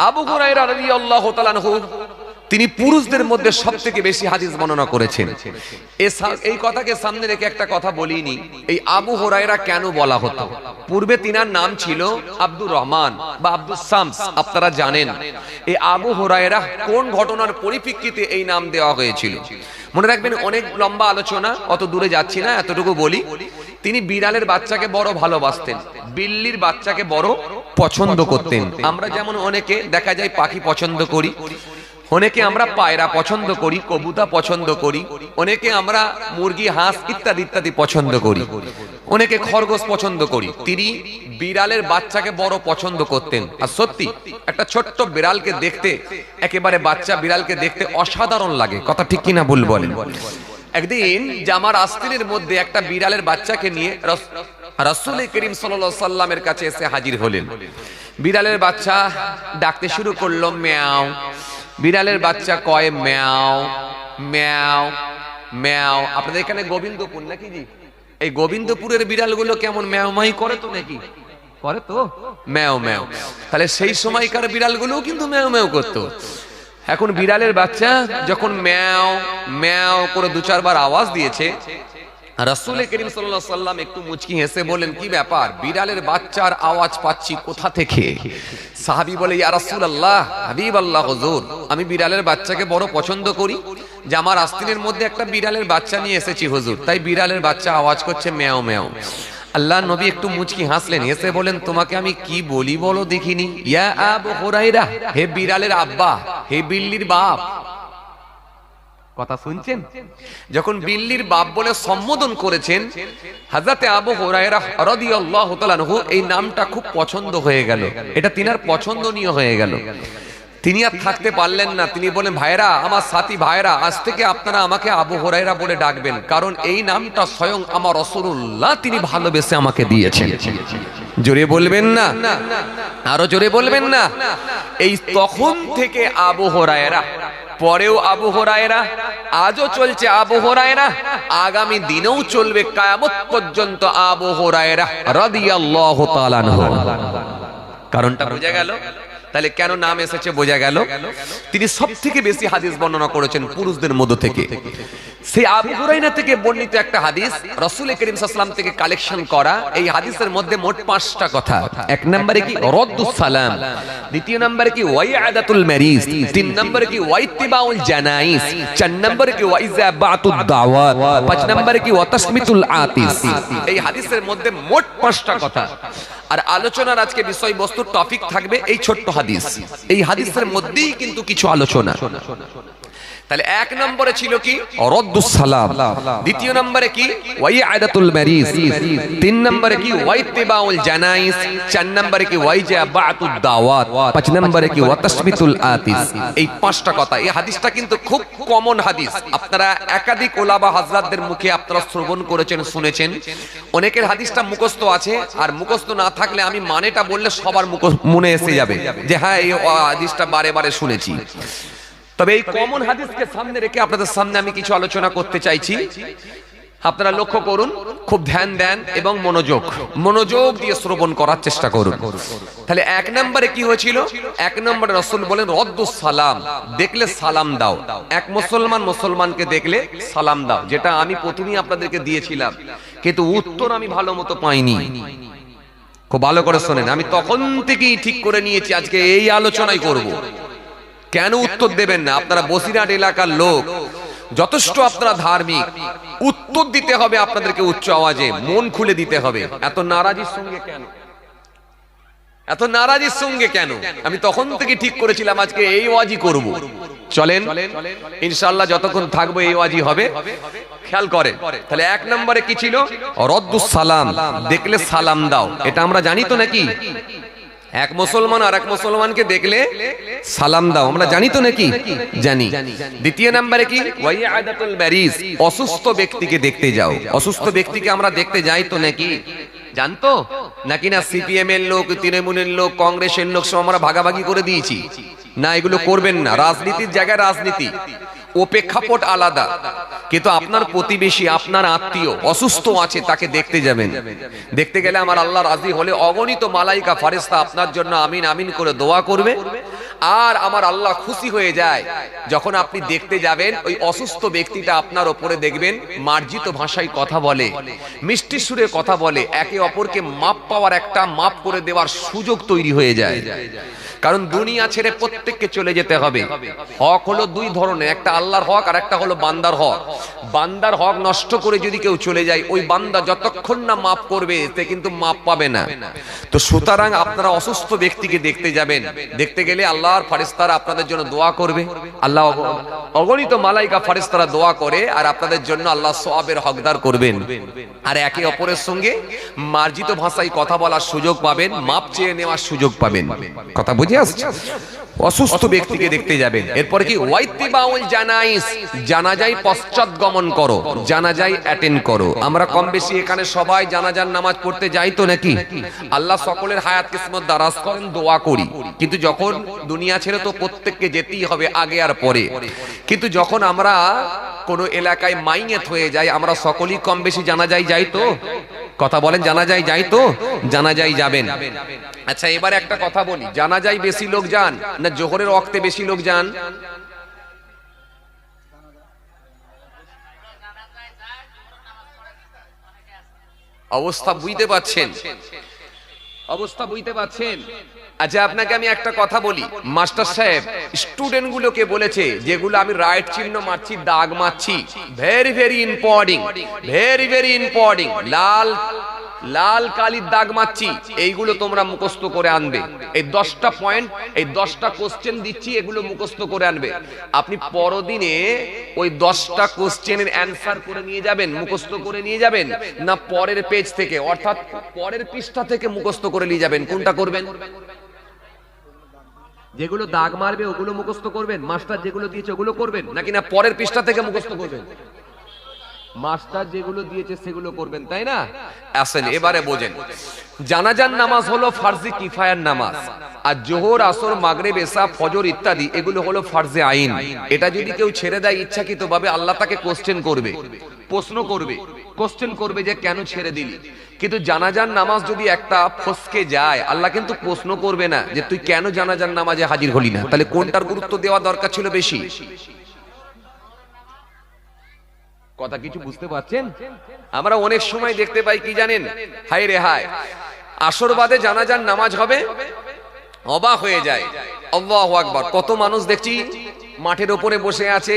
আবু হুরায়রা রাদিয়াল্লাহু তাআলা আনহু তিনি পুরুষদের মধ্যে সবথেকে বেশি হাদিস বর্ণনা করেছেন। এই কথাকে সামনে রেখে একটা কথা বলিনি, এই আবু হুরায়রা কেন বলা হতো? পূর্বে তিনার নাম ছিল আব্দুর রহমান বা আব্দুস শামস। আপনারা জানেন এই আবু হুরায়রা কোন ঘটনার পরিপ্রেক্ষিতে এই নাম দেওয়া হয়েছিল। মনে রাখবেন, অনেক লম্বা আলোচনা, অত দূরে যাচ্ছি না, এতটুকু বলি। তিনি বিড়ালের বাচ্চাকে বড় ভালোবাসতেন, বিল্লির বাচ্চাকে বড় পছন্দ করতেন। আমরা যেমন অনেকে দেখা যায় পাখি পছন্দ করি, অনেকে আমরা পায়রা পছন্দ করি, কবুতর পছন্দ করি, অনেকে আমরা মুরগি, হাঁস ইত্যাদি ইত্যাদি পছন্দ করি, অনেকে খরগোশ পছন্দ করি। তিনি বিড়ালের বাচ্চাকে বড় পছন্দ করতেন। আর সত্যি একটা ছোট্ট বিড়ালকে দেখতে, একেবারে বাচ্চা বিড়ালকে দেখতে অসাধারণ লাগে, কথা ঠিক কিনা ভুল বলেন? একদিন জামার আস্তিনের মধ্যে একটা বিড়ালের বাচ্চাকে নিয়ে রাসূল করিম সাল্লাল্লাহু আলাইহি সাল্লামের কাছে এসে হাজির হলেন। বিড়ালের বাচ্চা ডাকতে শুরু করলো, ম্যাও। বিড়ালের বাচ্চা কয় ম্যাও ম্যাও ম্যাও। আপনাদের এখানে গোবিন্দপুর নাকি জি? এই গোবিন্দপুরের বিড়ালগুলো কেমন ম্যাও মাই করে তো নাকি? করে তো, ম্যাও ম্যাও। তাহলে সেই সময়কার বিড়ালগুলোও কিন্তু ম্যাও ম্যাও করতো। এখন বিড়ালের বাচ্চা যখন ম্যাও ম্যাও করে দু চারবার আওয়াজ দিয়েছে, রাসূল করিম সাল্লাল্লাহু আলাইহি সাল্লাম একটু মুচকি হেসে বলেন, কি ব্যাপার, বিড়ালের বাচ্চার আওয়াজ পাচ্ছি কোথা থেকে? সাহাবী বলে, ইয়া রাসূলুল্লাহ, হাবিবাল্লাহ হুজুর, আমি বিড়ালের বাচ্চাকে বড় পছন্দ করি, যে আমার আস্তিনের মধ্যে একটা বিড়ালের বাচ্চা নিয়ে এসেছি হুজুর, তাই বিড়ালের বাচ্চা আওয়াজ করছে ম্যাও ম্যাও। আল্লাহর নবী একটু মুচকি হাসলেন, হেসে বলেন, তোমাকে আমি কি বলি বলো দেখিনি? ইয়া আবু হুরায়রা, হে বিড়ালের আব্বা, হে বিল্লির বাপ। কথা শুনছেন? যখন বিল্লির বাপ বলে সম্বোধন করেছেন, হযরতে আবু হুরায়রা রাদিয়াল্লাহু তাআলা আনহু এই নামটা খুব পছন্দ হয়ে গেল, এটা তিনার পছন্দনীয় হয়ে গেল। তিনি আর থাকতে পারলেন না, তিনি বলেন, ভাইরা, আমার সাথী ভাইরা, আজ থেকে আপনারা আমাকে আবু হুরায়রা বলে ডাকবেন, কারণ এই নামটা স্বয়ং আমার রাসূলুল্লাহ তিনি ভালোবেসে আমাকে দিয়েছেন। জোরে বলবেন না? আরো জোরে বলবেন না? এই তখন থেকে আবু হুরায়রা, পরেও আবু হুরায়রা, আজও চলছে আবু হুরায়রা, আগামী দিনেও চলবে, কিয়ামত পর্যন্ত আবু হুরায়রা রাদিয়াল্লাহু তাআলা আনহু। কারণটা বোঝা গেল? তাহলে কেন নাম এসেছে বোঝা গেল। তিনি সবথেকে বেশি হাদিস বর্ণনা করেছেন পুরুষদের মধ্য থেকে। সেই আবু হুরায়রা থেকে বর্ণিত একটা হাদিস রাসূল করিম সাল্লাল্লাহু আলাইহি ওয়াসাল্লাম থেকে কালেকশন করা। এই হাদিসের মধ্যে মোট 5টা কথা। এক নম্বরে কি রদ্দুস সালাম, দ্বিতীয় নম্বরে কি ওয়াইআদাতুল মারিজ, তিন নম্বরে কি ওয়াইতিবাউল জানাইজ, চার নম্বরে কি ওয়াইজাবাতুদ দাওয়াত, পাঁচ নম্বরে কি ওয়াতাসমিতুল আতিস। এই হাদিসের মধ্যে মোট 5টা কথা। আর আলোচনার আজকে বিষয়বস্তু টপিক থাকবে এই ছোট্ট হাদিস। এই হাদিসের মধ্যেই কিন্তু কিছু আলোচনা। তাহলে এক নম্বরে ছিল কি রদ্দুস সালাম, দ্বিতীয় নম্বরে কি ওয়াইআদাতুল মারিজ, তিন নম্বরে কি ওয়াইতিবাউল জানাইজ, চার নম্বরে কি ওয়াইজাবাতুদ দাওয়াত, পাঁচ নম্বরে কি ওয়াতাসমিতুল আতিস। এই 5টা কথা। এই হাদিসটা কিন্তু খুব কমন হাদিস, আপনারা একাধিক ওলামা হযরতদের মুখে আপনারা শ্রবণ করেছেন, শুনেছেন। অনেকের হাদিসটা মুখস্থ আছে, আর মুখস্থ না থাকলে আমি মানেটা বললে সবার মনে এসে যাবে যে হ্যাঁ এই হাদিসটা বারে বারে শুনেছি। তবে এই কমন হাদিসকে সামনে রেখে আপনাদের সামনে আমি কিছু আলোচনা করতে চাইছি। আপনারা লক্ষ্য করুন, খুব ধ্যান দেন এবং মনোযোগ দিয়ে শ্রবণ করার চেষ্টা করুন। তাহলে এক নম্বরে কি হয়েছিল? এক নম্বরে রাসূল বলেন রদ্দুস সালাম, দেখলে সালাম দাও। এক মুসলমানকে দেখলে সালাম দাও, যেটা আমি প্রথমেই আপনাদেরকে দিয়েছিলাম, কিন্তু উত্তর আমি ভালো মতো পাইনি। খুব ভালো করে শোনেন, আমি তখন থেকেই ঠিক করে নিয়েছি আজকে এই আলোচনাই করব। কেন উত্তর দেবেন না? আপনারা বসিরহাট এলাকার লোক, যথেষ্ট আপনারা ধার্মিক, উত্তর দিতে হবে আপনাদেরকে উচ্চ আওয়াজে, মন খুলে দিতে হবে। এত নারাজির সঙ্গে কেন? এত নারাজির সঙ্গে কেন? আমি তখন থেকে ঠিক করেছিলাম আজকে এই ওয়াজি করব। চলেন ইনশাআল্লাহ, যতক্ষণ থাকবো এই ওয়াজি হবে। খেয়াল করে, তাহলে এক নম্বরে কি ছিল? রদ্দুস সালাম, দেখলে সালাম দাও। এটা আমরা জানি তো নাকি? এক মুসলমান আর এক মুসলমানকে দেখলে সালাম দাও, আমরা জানি তো নাকি? জানি। দ্বিতীয় নম্বরে কি? ওয়াইআদাতুল মারিজ, অসুস্থ ব্যক্তিকে দেখতে যাও। অসুস্থ ব্যক্তিকে আমরা দেখতে যাই তো নাকি? জানতো নাকি না? সিপিএম এর লোক, তৃণমূলের লোক, কংগ্রেসের লোক সব আমরা ভাগাভাগি করে দিয়েছি না? এগুলো করবেন না। রাজনীতির জায়গায় রাজনীতি, ও প্রেক্ষাপট আলাদা। কিন্তু আপনার প্রতিবেশী, আপনার আত্মীয় অসুস্থ আছে, তাকে দেখতে যাবেন। দেখতে গেলে আমার আল্লাহ রাজি হলে অগণিত মালাইকা ফারেস্তা আপনার জন্য আমিন আমিন করে দোয়া করবে। আর আমার আল্লাহ খুশি হয়ে যায় যখন আপনি দেখতে যাবেন ওই অসুস্থ ব্যক্তিটা আপনার ওপরে দেখবেন মার্জিত ভাষায় কথা বলে, মিষ্টি সুরে কথা বলে, একে অপরকে মাপ পাওয়ার একটা মাপ করে দেওয়ার সুযোগ তৈরি হয়ে যায়। কারণ দুনিয়া ছেড়ে প্রত্যেককে চলে যেতে হবে। হক হলো দুই ধরনের, একটা আল্লাহর হক আর একটা হলো বান্দার হক। বান্দার হক নষ্ট করে যদি কেউ চলে যায়, ওই বান্দা যতক্ষণ না মাপ করবে সে কিন্তু মাপ পাবে না। তো সুতরাং আপনারা অসুস্থ ব্যক্তিকে দেখতে যাবেন, দেখতে গেলে আল্লাহর ফেরেশতারা আপনাদের জন্য দোয়া করবে। আল্লাহ অগণিত মালাইকা ফেরেশতারা দোয়া করে আর আপনাদের জন্য আল্লাহ সওয়াবের হকদার করবেন। আর একে অপরের সঙ্গে মার্জিত ভাষায় কথা বলার সুযোগ পাবেন, মাপ চেয়ে নেওয়ার সুযোগ পাবেন। কথা বুঝে আসছে? অসুস্থ ব্যক্তিকে দেখতে যাবেন। এরপরে কি ওয়াইতিবাউল জানাইস, জানাজায় পশ্চাৎগমন করো, জানাজায় অ্যাটেন্ড করো। আমরা কম বেশি এখানে সবাই জানাজার নামাজ পড়তে যাই তো নাকি? আল্লাহ সকলের হায়াত কিসমত দারাজ করেন, দোয়া করি। কিন্তু যখন দুনিয়া ছেড়ে তো প্রত্যেককে যেতেই হবে, আগে আর পরে। কিন্তু যখন আমরা কোনো এলাকায় মাইয়েত হয়ে যাই, আমরা সকলেই কম বেশি জানাজায় যাই তো? কথা বলেন, জানাজায় যাই তো? জানাজায় যাবেন। আচ্ছা, এবার একটা কথা বলি, জানাজায় বেশি লোক যান না জোহরের ওয়াক্তে বেশি লোক যান? অবস্থা বুঝতে পাচ্ছেন? অবস্থা বুঝতে পাচ্ছেন? আচ্ছা, আপনাকে আমি একটা কথা বলি, মাস্টার সাহেব স্টুডেন্ট গুলোকে বলেছে, যেগুলো আমি রাইট চিহ্ন মারছি, দাগ মারছি, very very important, very very important, লাল লাল কালির দাগ মারছি, এইগুলো তোমরা মুখস্থ করে আনবে। এই 10টা পয়েন্ট, এই 10টা কোশ্চেন দিচ্ছি, এগুলো মুখস্থ করে আনবে। আপনি পরদিনে ওই 10টা কোশ্চেনের অ্যানসার করে নিয়ে যাবেন, মুখস্থ করে নিয়ে যাবেন, না পরের পেজ থেকে অর্থাৎ পরের পৃষ্ঠা থেকে মুখস্থ করে নিয়ে যাবেন? কোনটা করবেন? যেগুলো দাগ মারবে ওগুলো মুখস্থ করবেন, মাস্টার যেগুলো দিয়েছে ওগুলো করবেন, নাকি না পরের পৃষ্ঠা থেকে মুখস্থ করবেন? মাস্টার যেগুলো দিয়েছে সেগুলো করবেন, তাই না? আসেন এবারে বোঝেন, জানাজার নামাজ হলো ফারজে কিফায়ার নামাজ, আর জোহর, আসর, মাগরিব, এশা, ফজর ইত্যাদি এগুলো হলো ফারজে আইন। এটা যদি কেউ ছেড়ে দেয় ইচ্ছাকৃতভাবে, আল্লাহ তাকে কোশ্চেন করবে, প্রশ্ন করবে, কোশ্চেন করবে যে কেন ছেড়ে দিলি। কিন্তু জানাজার নামাজ যদি একটা ফসকে যায়, আল্লাহ কিন্তু প্রশ্ন করবে না যে তুই কেন জানাজার নামাজে হাজির হলি না। তাহলে কোনটার গুরুত্ব দেওয়া দরকার ছিল বেশি? কথা কিছু বুঝতে পারছেন? আমরা অনেক সময় দেখতে পাই কি জানেন, হায় রে হায়, আসর বাদে জানাজার নামাজ হবে, অবাক হয়ে যায়। আল্লাহু আকবার। কত মানুষ দেখছি মাঠের উপরে বসে আছে,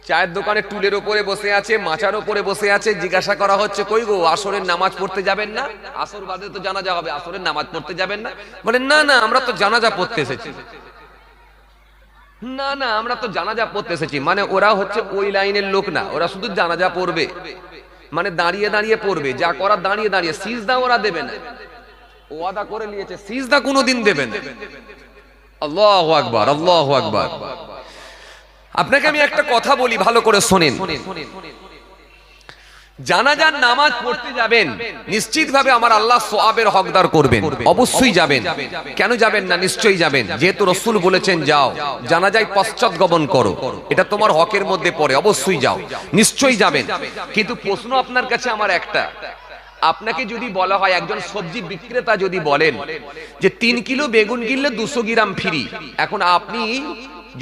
চায়ের দোকানে টুলের উপরে বসে আছে, মাচার উপরে বসে আছে, জিজ্ঞাসা করা হচ্ছে কই গো আসরের নামাজ পড়তে যাবেন না? আসর বাদে তো জানাজা হবে, আসরের নামাজ পড়তে যাবেন না? বলেন না না, আমরা তো জানাজা পড়তে এসেছি। না না, আমরা তো জানাজা পড়তে এসেছি। মানে ওরা হচ্ছে ওই লাইনের লোক না, ওরা শুধু জানাজা পড়বে, মানে দাঁড়িয়ে দাঁড়িয়ে পড়বে, যা করার দাঁড়িয়ে দাঁড়িয়ে। সিজদা ওরা দেবে না, ওয়াদা করে নিয়েছে সিজদা কোনোদিন দেবে না। আল্লাহু আকবার, আল্লাহু আকবার। আপনাকে আমি একটা কথা বলি, ভালো করে শোনেন। জানাজার নামাজ পড়তে যাবেন, নিশ্চিতভাবে আমার আল্লাহ সওয়াবের হকদার করবেন, অবশ্যই যাবেন। কেন যাবেন না? নিশ্চয়ই যাবেন, যেহেতু রাসূল বলেছেন যাও, জানাজায় পশ্চাৎগমন করো, এটা তোমার হকের মধ্যে পড়ে, অবশ্যই যাও, নিশ্চয়ই যাবেন। কিন্তু প্রশ্ন আপনার কাছে আমার একটা, আপনাকে যদি বলা হয়, একজন সবজি বিক্রেতা যদি বলেন যে 3 কিলো বেগুন কিনলে 200 গ্রাম ফ্রি, এখন আপনি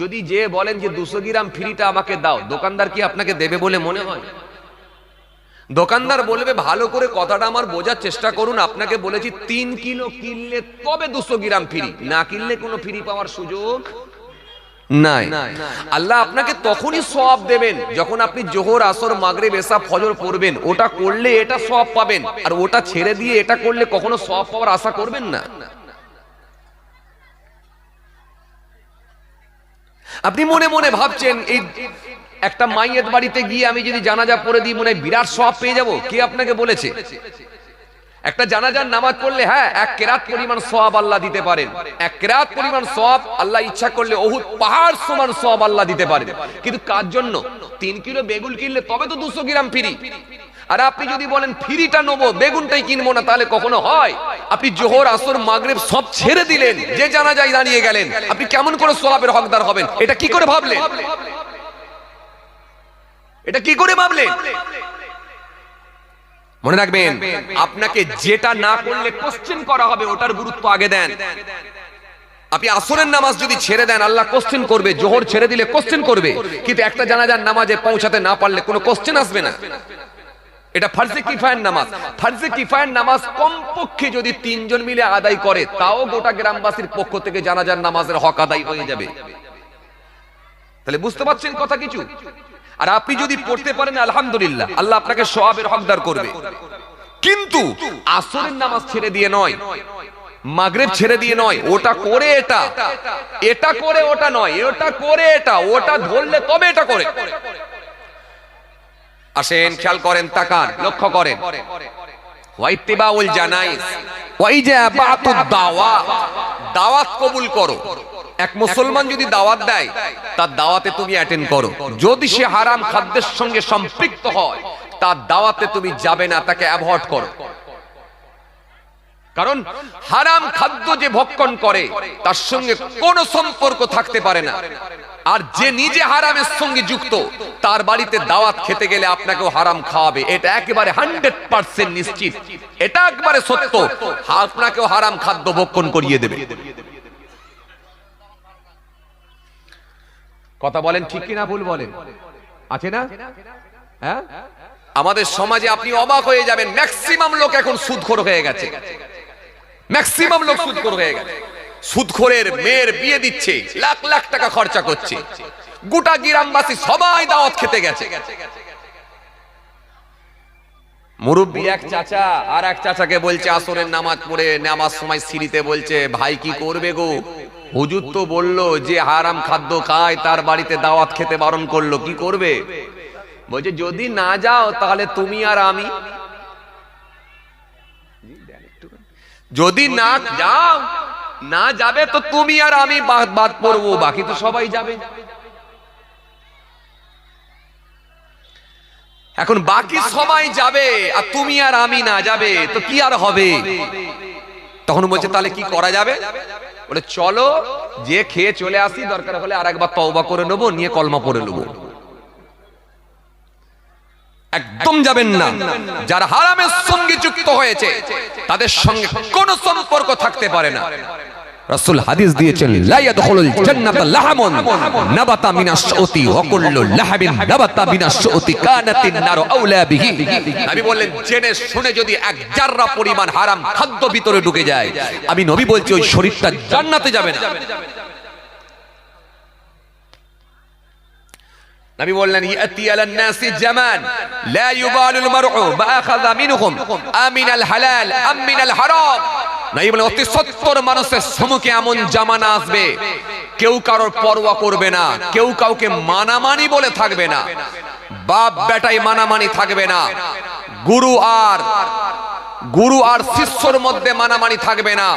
যদি যে বলেন যে 200 গ্রাম ফ্রিটা আমাকে দাও, দোকানদার কি আপনাকে দেবে বলে মনে হয়? দোকানদার বলবে ভালো করে কথাটা আমার বোঝার চেষ্টা করুন, আপনাকে বলেছি 3 কিলো কিনলে তবে 200 গ্রাম ফ্রি, না কিনলে কোনো ফ্রি পাওয়ার সুযোগ নাই। আল্লাহ আপনাকে তখনই সওয়াব দেবেন যখন আপনি জোহর, আসর, মাগরিব, এশা, ফজর পড়বেন। ওটা করলে এটা সওয়াব পাবেন, আর ওটা ছেড়ে দিয়ে এটা করলে কখনো সওয়াব পাওয়ার আশা করবেন না। আপনি মনে মনে ভাবছেন এই একটা মাইয়ের বাড়িতে গিয়ে আমি যদি জানাজা পড়ে দিই মনে হয় বিরাট সওয়াব পেয়ে যাব। কে আপনাকে বলেছে? একটা জানাজার নামাজ পড়লে হ্যাঁ 1 কেরাত পরিমাণ সওয়াব আল্লাহ দিতে পারেন, 1 কেরাত পরিমাণ সওয়াব আল্লাহ ইচ্ছা করলে উহুদ পাহাড় সমান সওয়াব আল্লাহ দিতে পারেন। কিন্তু কার জন্য? 3 কিলো বেগুন কিনলে তবে তো 200 গ্রাম ফ্রি। আর আপনি যদি বলেন ফ্রিটা নেবো, বেগুনটাই কিনবো না, তাহলে কখনো হয়? আপনি জোহর, আসর, মাগরিব সব ছেড়ে দিলেন, যে জানাজায় দাঁড়িয়ে গেলেন, আপনি কেমন করে সওয়াবের হকদার হবেন? এটা কি করে ভাবলেন? এটা কি করে ভাবলেন? মনে রাখবেন, আপনাকে যেটা না করলে কোশ্চেন করা হবে ওটার গুরুত্ব আগে দেন। আপনি আসরের নামাজ যদি ছেড়ে দেন আল্লাহ কোশ্চেন করবে, জোহর ছেড়ে দিলে কোশ্চেন করবে, কিন্তু একটা জানাজার নামাজে পৌঁছাতে না পারলে কোনো কোশ্চেন আসবে না। এটা ফার্জে কিফায়ের নামাজ। ফার্জে কিফায়ের নামাজ কমপক্ষে যদি 3 জন মিলে আদায় করে, তাও গোটা গ্রামবাসীর পক্ষ থেকে জানাজার নামাজের হক আদায় হয়ে যাবে। তাহলে বুঝতে পারছেন কথা কিছু? আর আপনি যদি পড়তে পারেন আলহামদুলিল্লাহ, আল্লাহ আপনাকে সওয়াবের হকদার করবে। কিন্তু আসরের নামাজ ছেড়ে দিয়ে নয়, মাগরিব ছেড়ে দিয়ে নয়, ওটা করে এটা, এটা করে ওটা নয়, এটা করে এটা, ওটা ধরলে তবে এটা করে। আসেন খেয়াল করেন, তাকান, লক্ষ্য করেন। ওয়াইতিবাউল জানাইজ ওয়াইজাবাতুদ দাওয়াত, দাওয়াত কবুল করো। এক মুসলমান যদি দাওয়াত দেয়, তার দাওয়াতে তুমি অ্যাটেন্ড করো। যদি সে হারাম খাদ্যের সঙ্গে সম্পৃক্ত হয়, তার দাওয়াতে তুমি যাবে না, তাকে অ্যাভয়েড করো। কারণ হারাম খাদ্য যে ভক্ষণ করে তার সঙ্গে কোনো সম্পর্ক থাকতে পারে না। আর যে নিজে হারামের সঙ্গে যুক্ত, তার বাড়িতে দাওয়াত খেতে গেলে আপনাকেও হারাম খাওয়াবে, এটা একেবারে 100% নিশ্চিত, এটা একবারে সত্য। আপনাকেও হারাম খাদ্য ভক্ষণ করিয়ে দেবে। কথা বলেন ঠিক কিনা ভুল বলেন? আছে না? হ্যাঁ, আমাদের সমাজে আপনি অবাক হয়ে যাবেন, ম্যাক্সিমাম লোক এখন সুদখোর হয়ে গেছে। ম্যাক্সিমাম লোক সুদখোর হয়ে গেছে। সুদখোরের মেয়ের বিয়ে দিচ্ছে, লাখ লাখ টাকা খরচা করছে, গোটা গ্রামবাসী সবাই দাওয়াত খেতে গেছে। মুরব্বী এক চাচা আর এক চাচাকে বলছে আসরের নামাজ পড়ে নামাজ সময় সিঁড়িতে বলছে, ভাই কি করবে গো, হুজুর তো বললো যে হারাম খাদ্য খায়, তার বাড়িতে দাওয়াত খেতে বারণ করলো, কি করবে? বলছে যদি না যাও তাহলে তুমি আর আমি, যদি না যাও, না যাবে তো তুমি আর আমি বাদ পড়বো, বাকি তো সবাই যাবে। এখন বাকি সবাই যাবে আর তুমি আর আমি না যাবে, তো কি আর হবে? তখন বলছে তাহলে কি করা যাবে? বলে চলো যে খেয়ে চলে আসি, দরকার হলে আর একবার তওবা করে নেবো, নিয়ে কলমা পড়ে নেবো। একদম যাবেন না। যারা হারামের সঙ্গে যুক্ত হয়েছে তাদের সঙ্গে কোনো সম্পর্ক থাকতে পারে না। রাসূল হাদিস দিয়েছেন, লা ইয়াদখুলুল জান্নাতা লাহামুন নাবাতা মিনাশ শাউতি ওয়া কুল্লু লাহাবিন নাবাতা মিনাশ শাউতি কানাতিন নারু আওলা বিহি। নবী বললেন, জেনে শুনে যদি এক জাররা পরিমাণ হারাম খাদ্য ভিতরে ঢুকে যায়, আমি নবী বলছি ওই শরীরটা জান্নাতে যাবে না। নবী বললেন, ইয়াতি আলান নাসি জামান লা ইউবালুল মারউ বাআখাযা মিনহুম আমিনাল হালাল আম মিনাল হারাম। নবী বলেন, অতি সত্তর মানুষের সম্মুখে এমন জামানা আসবে, কেউ কারোর পরোয়া করবে না, কেউ কাউকে মানামানি বলে থাকবে না, বাপ বেটাই মানামানি থাকবে না, গুরু আর শিষ্যর মধ্যে মানামানি থাকবে না,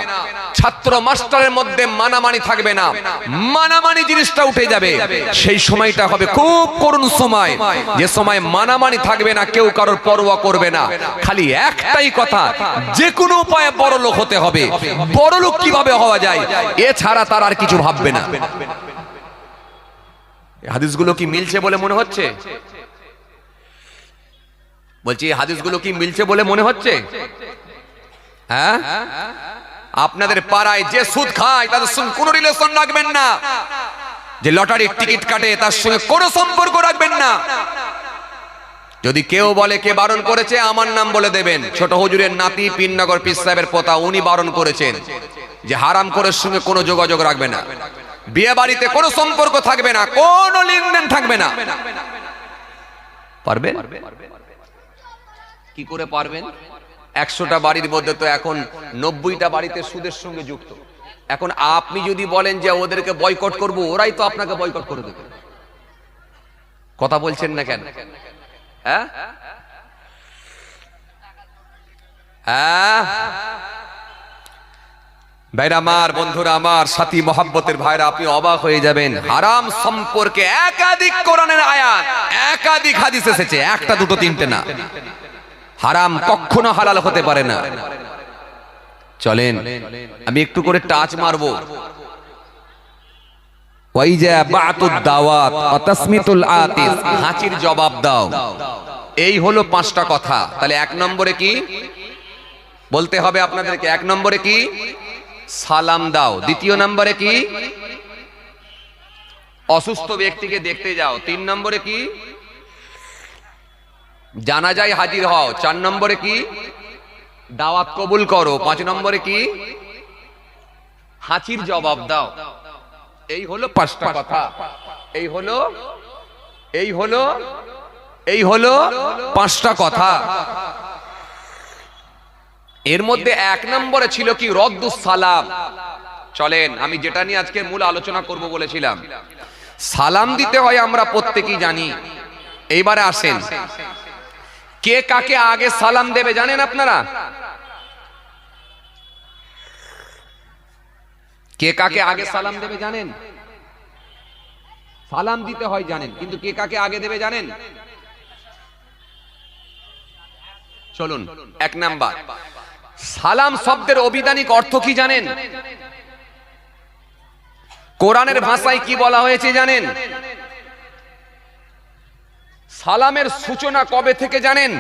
ছাত্র মাস্টারের মধ্যে মানামানি থাকবে না, মানামানি জিনিসটা উঠে যাবে। সেই সময়টা হবে খুব করুণ সময়, যে সময় মানামানি থাকবে না, কেউ কারোর পরোয়া করবে না। খালি একটাই কথা, যে কোনো উপায়ে বড় লোক হতে হবে। বড় লোক কিভাবে হওয়া যায় এছাড়া তার আর কিছু ভাববে না। হাদিসগুলো কি মিলছে বলে মনে হচ্ছে? বলছি হাদিসগুলো কি মিলছে বলে মনে হচ্ছে? হ্যাঁ, আপনাদের পাড়ায় যে সুদ খায় তাদের সঙ্গে কোনো রিলেশন রাখবেন না, যে লটারির টিকিট কাটে তার সঙ্গে কোনো সম্পর্ক রাখবেন না। যদি কেউ বলে কে বারণ করেছে, আমার নাম বলে দেবেন, ছোট হুজুরের নাতি পীরনগর পীর সাহেবের পোতা, উনি বারণ করেছেন যে হারাম করের সঙ্গে কোনো যোগাযোগ রাখবে না, বিয়ে বাড়িতে কোনো সম্পর্ক থাকবে না, কোনো লেনদেন থাকবে না। পারবেন? কি করে পারবেন? 100টা বাড়ির মধ্যে তো এখন 90টা বাড়িতে সুদের সঙ্গে যুক্ত। এখন আপনি যদি বলেন যে ওদেরকে বয়কট করব, ওরাই তো আপনাকে বয়কট করে দেবে। কথা বলছেন না কেন? হ্যাঁ, ভাইরা আমার, বন্ধুরা আমার, সাথী মহব্বতের ভাইরা, আপনি অবাক হয়ে যাবেন। হারাম সম্পর্কে একাধিক কোরআনের আয়াত, একাধিক হাদিস এসেছে, একটা দুটো তিনটে না। হারাম কখনো হালাল হতে পারে না। চলেন আমি একটু করে টাচ মারবো। ওয়াইজাবাতুদ দাওয়াত ওয়া তাসমিতুল আতিস, হাঁচির জবাব দাও। এই হলো 5টা কথা। তাহলে 1 নম্বরে কি বলতে হবে আপনাদেরকে? 1 নম্বরে কি? সালাম দাও। দ্বিতীয় নম্বরে কি? অসুস্থ ব্যক্তিকে দেখতে যাও। 3 নম্বরে কি? জানাজায় হাজির হও। 4 নম্বরে কি? দাওয়াত কবুল করো। 5 নম্বরে কি? হাঁচির জবাব দাও। এই হলো 5টা কথা। এই হলো 5টা কথা। এর মধ্যে 1 নম্বরে ছিল কি? রদ্দুস সালাম। চলেন আমি যেটা নিয়ে আজকে মূল আলোচনা করব বলেছিলাম, সালাম দিতে হয় আমরা প্রত্যেকেই জানি। এইবারে আসেন, কে কাকে আগে সালাম দেবে জানেন আপনারা? কে কাকে আগে সালাম দেবে জানেন? সালাম দিতে হয় জানেন, কিন্তু কে কাকে আগে দেবে জানেন? চলুন 1 নাম্বার, সালাম শব্দের অভিধানিক অর্থ কি জানেন? কোরআনের ভাষায় কি বলা হয়েছে জানেন? সালামের সূচনা কবে থেকে জানেন?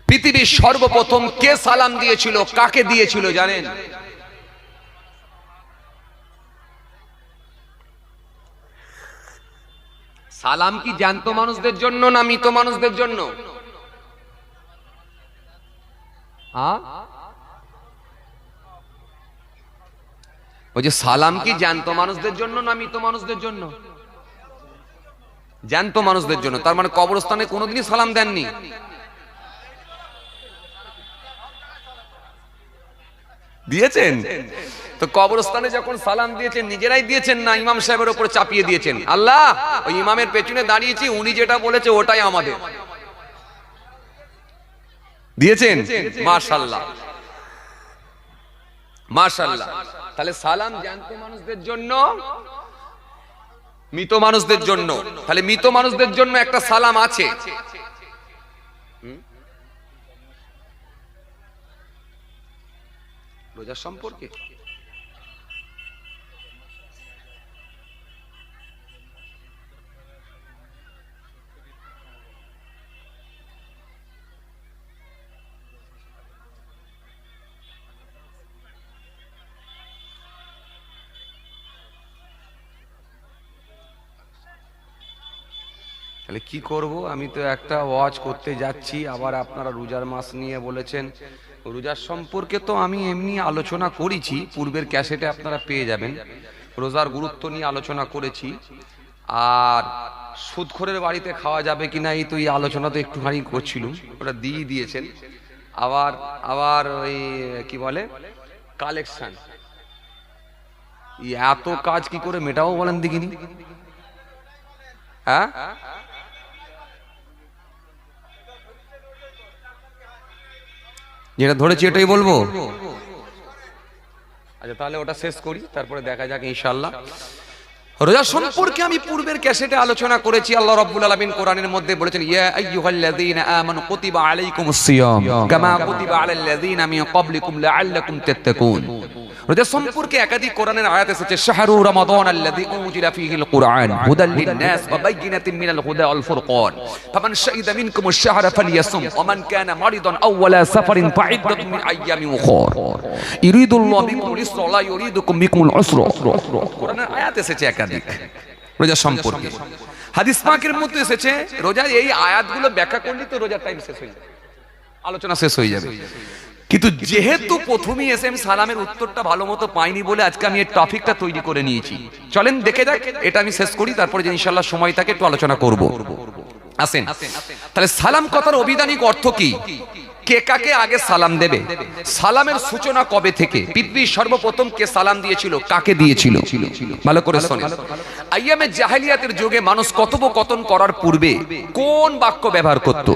পৃথিবীর সর্বপ্রথম কে সালাম দিয়েছিল, কাকে দিয়েছিল জানেন? সালাম কি জ্যান্ত মানুষদের জন্য না মৃত মানুষদের জন্য? ওই যে সালাম কি জ্যান্ত মানুষদের জন্য না মৃত মানুষদের জন্য? জ্যান্ত মানুষদের জন্য। তার মানে কবরস্থানে কোনোদিনই সালাম দেননি? দিয়েছেন তো। কবরস্থানে যখন সালাম দিয়েছেন নিজেরাই দিয়েছেন না ইমাম সাহেবের উপর চাপিয়ে দিয়েছেন? আল্লাহ ওই ইমামের পেছনে দাঁড়িয়েছি, উনি যেটা বলেছে ওটাই আমাদের। দিয়েছেন? মাশাআল্লাহ মাশাআল্লাহ। তাহলে সালাম জ্যান্ত মানুষদের জন্য, মৃত মানুষদের জন্য। তাহলে মৃত মানুষদের জন্য একটা সালাম আছে। রোজার সম্পর্কে তাহলে কি করব? আমি তো একটা ওয়াজ করতে যাচ্ছি, আবার আপনারা রোজার মাস নিয়ে বলেছেন। রোজার সম্পর্কে তো আমি এমনি আলোচনা করেছি, পূর্বের ক্যাসেটে আপনারা পেয়ে যাবেন। রোজার গুরুত্ব নিয়ে আলোচনা করেছি। আর সুদখোরের বাড়িতে খাওয়া যাবে কিনা এই তো এই আলোচনা তো একটুখানি করছিলাম, ওটা দিয়ে দিয়েছেন। আবার ওই কি বলে কালেকশন, এত কাজ কি করে মেটাবো বলেন দেখিনি? হ্যাঁ যেটা ধরেছি এটাই বলবো। আচ্ছা তাহলে ওটা শেষ করি, তারপরে দেখা যাক ইনশাআল্লাহ। রোজা সম্পর্কে আমি পূর্বের ক্যাসেটে আলোচনা করেছি। আল্লাহ রাব্বুল আলামিন কোরআনের মধ্যে বলেছেন, ইয়া আইয়ুহাল্লাযীনা আমানু কুতিবা আলাইকুমুস সিয়াম কামা কুতিবা আলাল্লাযীনা মিন ক্বাবলিকুম লাআল্লাকুম তাত্তাকুন। রোজা সম্পর্কে একাধিক কোরআনের আয়াত এসেছে। শাহরু রমাদান আল্লাযী উনজিলা ফীহিল কুরআন হুদাল লিন-নাস ওয়া বাইয়িনাতিন মিনাল হুদা ওয়াল ফুরকান ফামান শাহিদা মিনকুমুশ শাহরা ফালইয়াসুম ওয়া মান কানা মারিদান আও আলা সাফারিন ফাইদ্দাতুম মিন আইয়ামিন উখর ইরিদুল্লাহু বিকুমুল ইসরা লা ইউরিদুকুম বিকুমুল উসরা। কোরআনের আয়াত এসেছে একাধিক রোজা সম্পর্কে। হাদিস পাকের মধ্যে এসেছে রোজা এই আয়াতগুলো ব্যাখ্যা করলে তো রোজার টাইম শেষ হয়ে যাবে, আলোচনা শেষ হয়ে যাবে। কিন্তু যেহেতু প্রথমেই এসে আমি সালামের উত্তরটা ভালো মতো পাইনি বলে আজকে আমি এই টপিকটা তৈরি করে নিয়েছি। চলেন দেখে যাক, এটা আমি শেষ করি, তারপরে যে ইনশাআল্লাহ সময় থাকে একটু আলোচনা করব। আসেন তাহলে সালাম কথার অভিধানিক অর্থ কি? কে কাকে আগে সালাম দেবে? সালামের সূচনা কবে থেকে? পৃথিবীর সর্বপ্রথম কে সালাম দিয়েছিল, কাকে দিয়েছিল? ভালো করে শোনেন। আইয়ামে জাহেলিয়াতের যুগে মানুষ কথোপকথন করার পূর্বে কোন বাক্য ব্যবহার করত?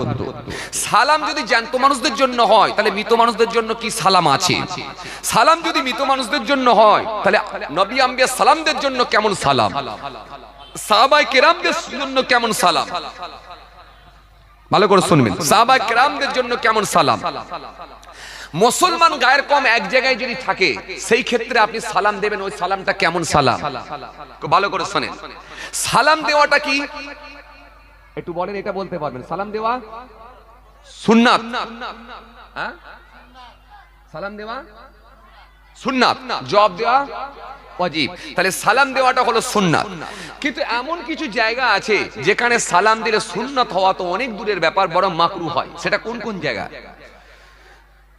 সালাম যদি জ্যান্ত মানুষদের জন্য হয় তাহলে মৃত মানুষদের জন্য কি সালাম আছে? সালাম যদি মৃত মানুষদের জন্য হয় তাহলে নবী আম্বিয়া সালামদের জন্য কেমন সালাম? সাহাবায়ে কেরামদের জন্য কেমন সালাম? ভালো করে শুনবেন। সাহাবায়ে কেরামদের জন্য কেমন সালাম? মুসলমান গায়ের কম এক জায়গায় যদি থাকে সেই ক্ষেত্রে আপনি সালাম দেবেন, ওই সালামটা কেমন সালাম? ভালো করে শুনেন। সালাম দেওয়াটা কি একটু বলেন, এটা বলতে পারবেন? সালাম দেওয়া সুন্নাত। হ্যাঁ সালাম দেওয়া সুন্নাত, জবাব দেওয়া ওয়াজিব। তাহলে সালাম দেওয়াটা হলো সুন্নাত। কিন্তু এমন কিছু জায়গা আছে যেখানে সালাম দিলে সুন্নাত হওয়া তো অনেক দূরের ব্যাপার, বরং মাকরুহ হয়। সেটা কোন কোন জায়গা?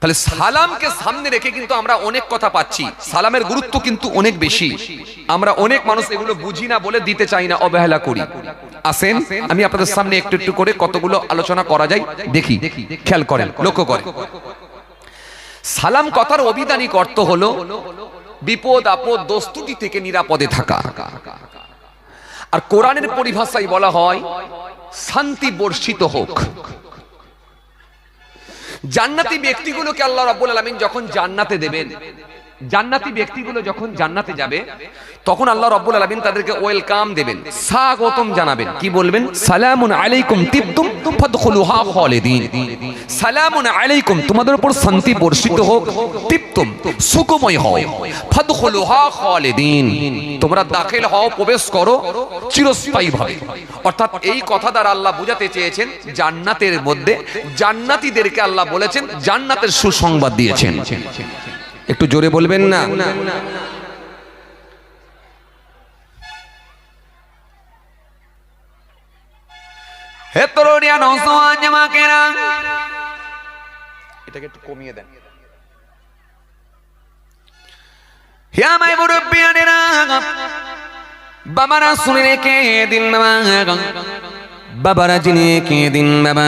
তাহলে সালামকে সামনে রেখে কিন্তু আমরা অনেক কথা পাচ্ছি। সালামের গুরুত্ব কিন্তু অনেক বেশি। আমরা অনেক মানুষ এগুলো বুঝি না বলে দিতে চাই না, অবহেলা করি। আসেন আমি আপনাদের সামনে একটু একটু করে কতগুলো আলোচনা করা যায় দেখি, খেয়াল করেন, লক্ষ্য করেন। সালাম কথার অভিধানিক অর্থ হলো বিপদ আপদ দস্তুটি থেকে নিরাপদে থাকা। আর কোরআনের পরিভাষায় বলা হয় শান্তি বর্ষিত হোক। জান্নাতি ব্যক্তিগুলোকে আল্লাহ রাব্বুল আলামিন যখন জান্নাতে দেবেন, জান্নাতি ব্যক্তিগুলো যখন জান্নাতে যাবে তখন আল্লাহ রাব্বুল আলামিন তাদেরকে ওয়েলকাম দেবেন, স্বাগতম জানাবেন। কি বলবেন? সালামুন আলাইকুম তিবতুম ফাদখুলুহা খালিদিন। সালামুন আলাইকুম, তোমাদের উপর শান্তি বর্ষিত হোক, তিবতুম সুখময় হও, ফাদখুলুহা খালিদিন, তোমরা দাখিল হও, প্রবেশ করো চিরস্থায়ীভাবে। অর্থাৎ এই কথা দ্বারা আল্লাহ বোঝাতে চেয়েছেন জান্নাতের মধ্যে জান্নাতীদেরকে আল্লাহ বলেছেন জান্নাতের সুসংবাদ দিয়েছেন। একটু জোরে বলবেন না? হে তরুণিয়া নওজওয়ান জামাকেরা, এটাকে একটু কমিয়ে দেন। হে আমার মুরব্বিয়ানেরা, বাবারা শুনে রেখে দিন, বাবারা জেনে রেখে দিন। বাবা,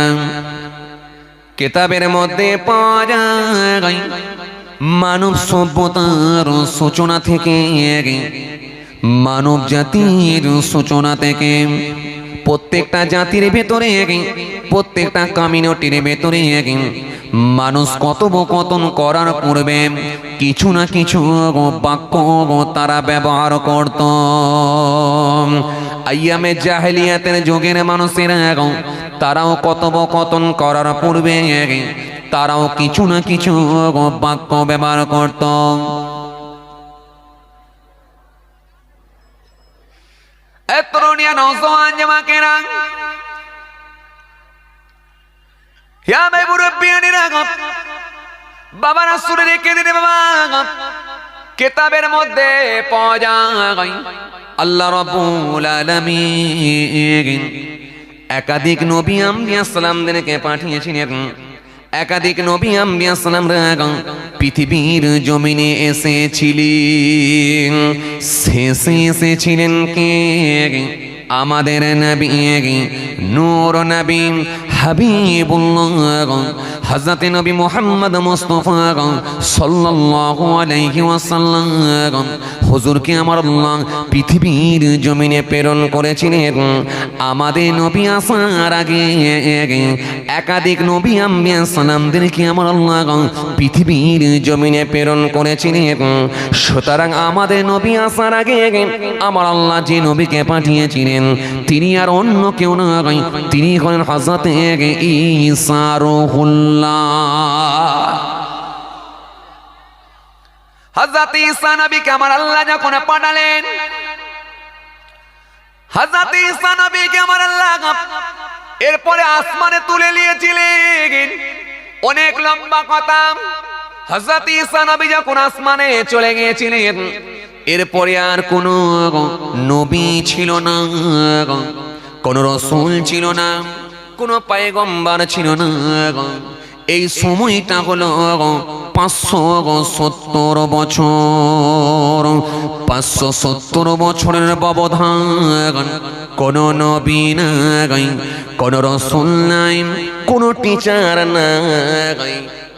কিতাবের মধ্যে পাওয়া যায় মানব সভ্যতার সূচনা থেকে, মানব জাতির সূচনা থেকে প্রত্যেকটা জাতির ভেতরে, প্রত্যেকটা কমিউনিটির ভেতরে মানুষ কথোপকথন করার পূর্বে কিছু না কিছু বাক্য তারা ব্যবহার করত। আইয়ামে জাহেলিয়াতের যুগের মানুষেরা তারাও কথোপকথন করার পূর্বে তারাও কিছু না কিছু বাক্য ব্যবহার করত। তরুণিয়া নওজওয়ান জামাকেরা, হে ভাই মুরব্বিয়ানেরা, বাবারা শুনে রেখে দিন। বাবা, কিতাবের মধ্যে পাওয়া যায় আল্লাহ রাব্বুল আলামিন একাধিক নবী আম্বিয়া সালামদেরকে পাঠিয়েছিলেন। একাধিক নবী আম্বিয়া সালামরা পৃথিবীর জমিনে এসেছিলেন। শেষে এসেছিলেন কে? আমাদের নবী নূর নবী হাবিবুল্লাহ হযরত নবী মুহাম্মদ মুস্তাফা সাল্লাল্লাহু আলাইহি ওয়াসাল্লাম হুজুরকে আমার আল্লাহ পৃথিবীর জমিনে প্রেরণ করেছিলেন। আমাদের নবী আসার আগে একাধিক নবী আম্বিয়া সালামদেরকে আমার আল্লাহ পৃথিবীর জমিনে প্রেরণ করেছিলেন। সুতরাং আমাদের নবী আসার আগে আমার আল্লাহ যে নবীকে পাঠিয়েছিলেন তিনি আর অন্য কেউ নয়, তিনি হলেন হযরত ঈসা রূহুল্লাহ। হযরত ঈসা নবীকে আমার আল্লাহ যখন পাঠালেন, হযরত ঈসা নবীকে আমার আল্লাহ এরপরে আসমানে তুলে নিয়েছিলেন। অনেক লম্বা কথা। হযরত ঈসা নবী যখন আসমানে চলে গিয়েছিলেন এরপরে আর কোনো নবী ছিল না, কোনো রাসূল ছিল না, কোনো পয়গম্বর ছিল না। এই সময়টা হলো 570 বছর। 570 বছরের ব্যবধান। কোনো নবী নাই, কোনো রাসূল নাই, কোনো টিচার নাই,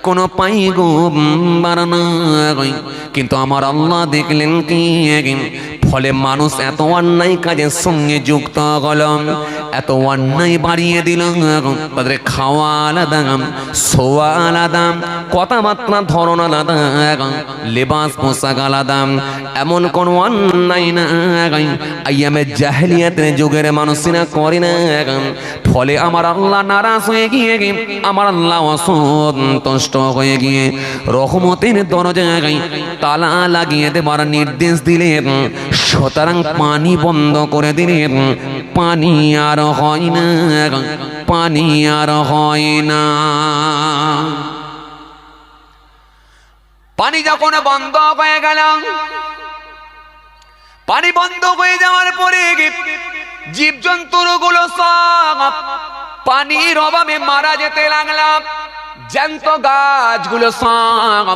কোনো পয়গম্বর নাই। কিন্তু আমার আল্লাহ দেখলেন কি, ফলে মানুষ এত অন্যায় কাজের সঙ্গে যুক্ত হল, এত অন্যায় বাড়িয়ে দিল। তাদের খাওয়া আলাদা, শোয়া আলাদা, কথাবার্তা ধরন আলাদা, লেবাস পোশাক আলাদা, এমন কোন অন্যায় নাই আইয়ামে জাহেলিয়াতের যুগের মানুষেরা করে না। ফলে আমার আল্লাহ নারাজ হয়ে গিয়ে, আমার আল্লাহ অসন্তুষ্ট হয়ে গিয়ে রহমতের দরজায় তালা লাগিয়ে দেবার নির্দেশ দিলেন। সুতরাং পানি বন্ধ করে দিলেন। পানি আর হয় না, পানি আর হয় না। পানি যখন বন্ধ হয়ে গেল, পানি বন্ধ হয়ে যাওয়ার পরে জীবজন্তুগুলো সব পানির অভাবে মারা যেতে লাগলাম। জ্যান্ত গাছগুলো সব,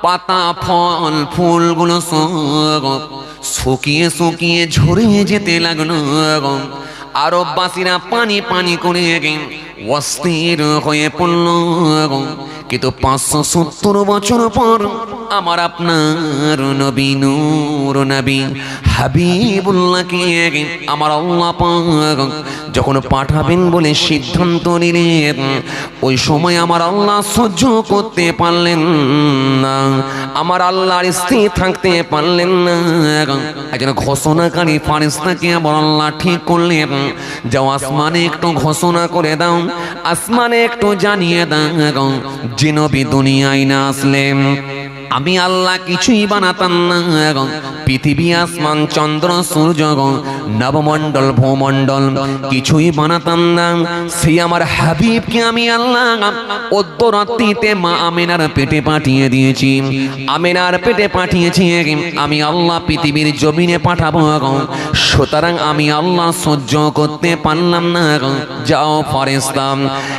পাতা ফল ফুলগুলো সব শুকিয়ে শুকিয়ে ঝরে যেতে লাগলো। আরববাসীরা পানি পানি করে অস্থির হয়ে পড়ল। কিন্তু 570 বছর পর আমার আপনার নবী নূর নবী হাবিবুল্লাহকে আমার আল্লাহ পাক যখন পাঠাবেন বলে সিদ্ধান্ত নিলেন, ওই সময় আমার আল্লাহ সহ্য করতে পারলেন না, আমার আল্লাহর স্থির থাকতে পারলেন না। একজন ঘোষণাকারী ফারিস্তাকে আমার আল্লাহ ঠিক করলেন, যাও আসমানে একটু ঘোষণা করে দাও, আসমানে একটু জানিয়ে দাও যে নবী দুনিয়ায় না আসলেন আমি আল্লাহ কিছুই বানাতাম না। পৃথিবী আসমান চন্দ্র সূর্য নবমণ্ডল ভূমণ্ডল কিছুই বানাতাম না। সেই আমার হাবিবকে আমি আল্লাহ অদ্যরাত্রিতে মা আমিনার পেটে পাঠিয়ে দিয়েছি, আমিনার পেটে পাঠিয়েছি আমি আল্লাহ পৃথিবীর জমিনে পাঠাবো। সুতরাং আমি আল্লাহ সহ্য করতে পারলাম না। যাও ফেরেশতা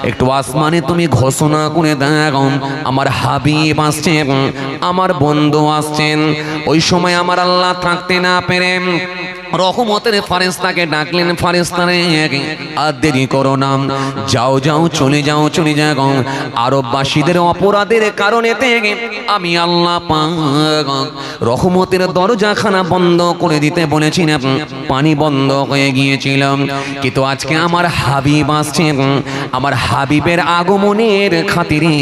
একটু আসমানে তুমি ঘোষণা করে দাও আমার হাবিব আসছেন, আমার বন্ধু আসছেন। ওই সময় আমার আল্লাহ থাকতে না পেরে রহমতের ফারেস্তাকে ডাকলেন, ফারেস্তারে আর দেরি করো না, যাও যাও চলে যাও চলে যাও। আরববাসীদের অপরাধের কারণে আমি আল্লাহ পাক রহমতের দরজাখানা বন্ধ করে দিতে বলেছিলাম, পানি বন্ধ হয়ে গিয়েছিল। কিন্তু আজকে আমার হাবিব আসছেন, আমার হাবিবের আগমনের খাতিরে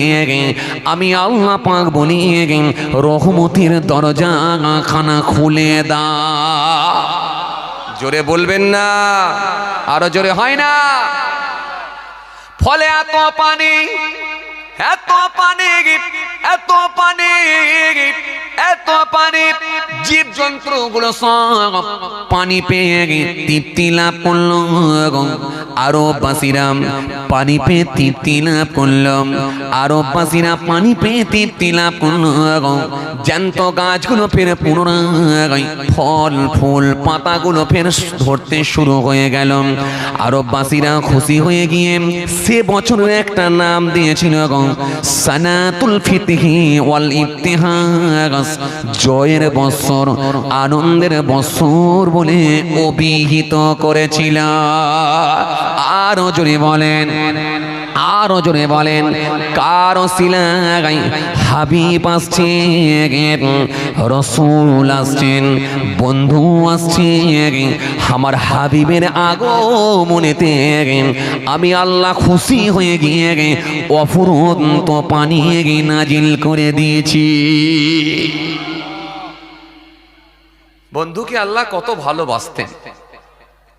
আমি আল্লাহ পাক বলি রহমতের দরজাখানা খুলে দাও। জোরে বলবেন না, আরো জোরে হয় না? ফলে এত পানি, এত পানি, এত পানি, এত পানি, জীব জন্তুগুলো সব পানি পেয়ে তৃপ্তি লাভ করলো। আরববাসীরা পানি পেয়ে তৃপ্তি লাভ করলো, আরববাসীরা পানি পেয়ে তৃপ্তি লাভ করলো। জ্যান্ত গাছগুলো ফের পুনরায় ফল ফুল পাতাগুলো ফের ধরতে শুরু হয়ে গেল। আরববাসীরা খুশি হয়ে গিয়ে সে বছরের একটা নাম দিয়েছিল সানাতুল ফিতহি ওয়াল ইবতিহাস, জয়ের বছর, আনন্দের বছর বলে অভিহিত করেছিল। আরো জোরে বলেন, আরো জোরে বলেন, কার সিলাই হাবিব আসছেন, রসুল আসছেন, বন্ধু আসছেন। আমার হাবিবের আগমনেতে আমি আল্লাহ খুশি হয়ে গিয়ে অফুরন্ত পানি নাজিল করে দিয়েছি। বন্ধুকে আল্লাহ কত ভালোবাসতেন,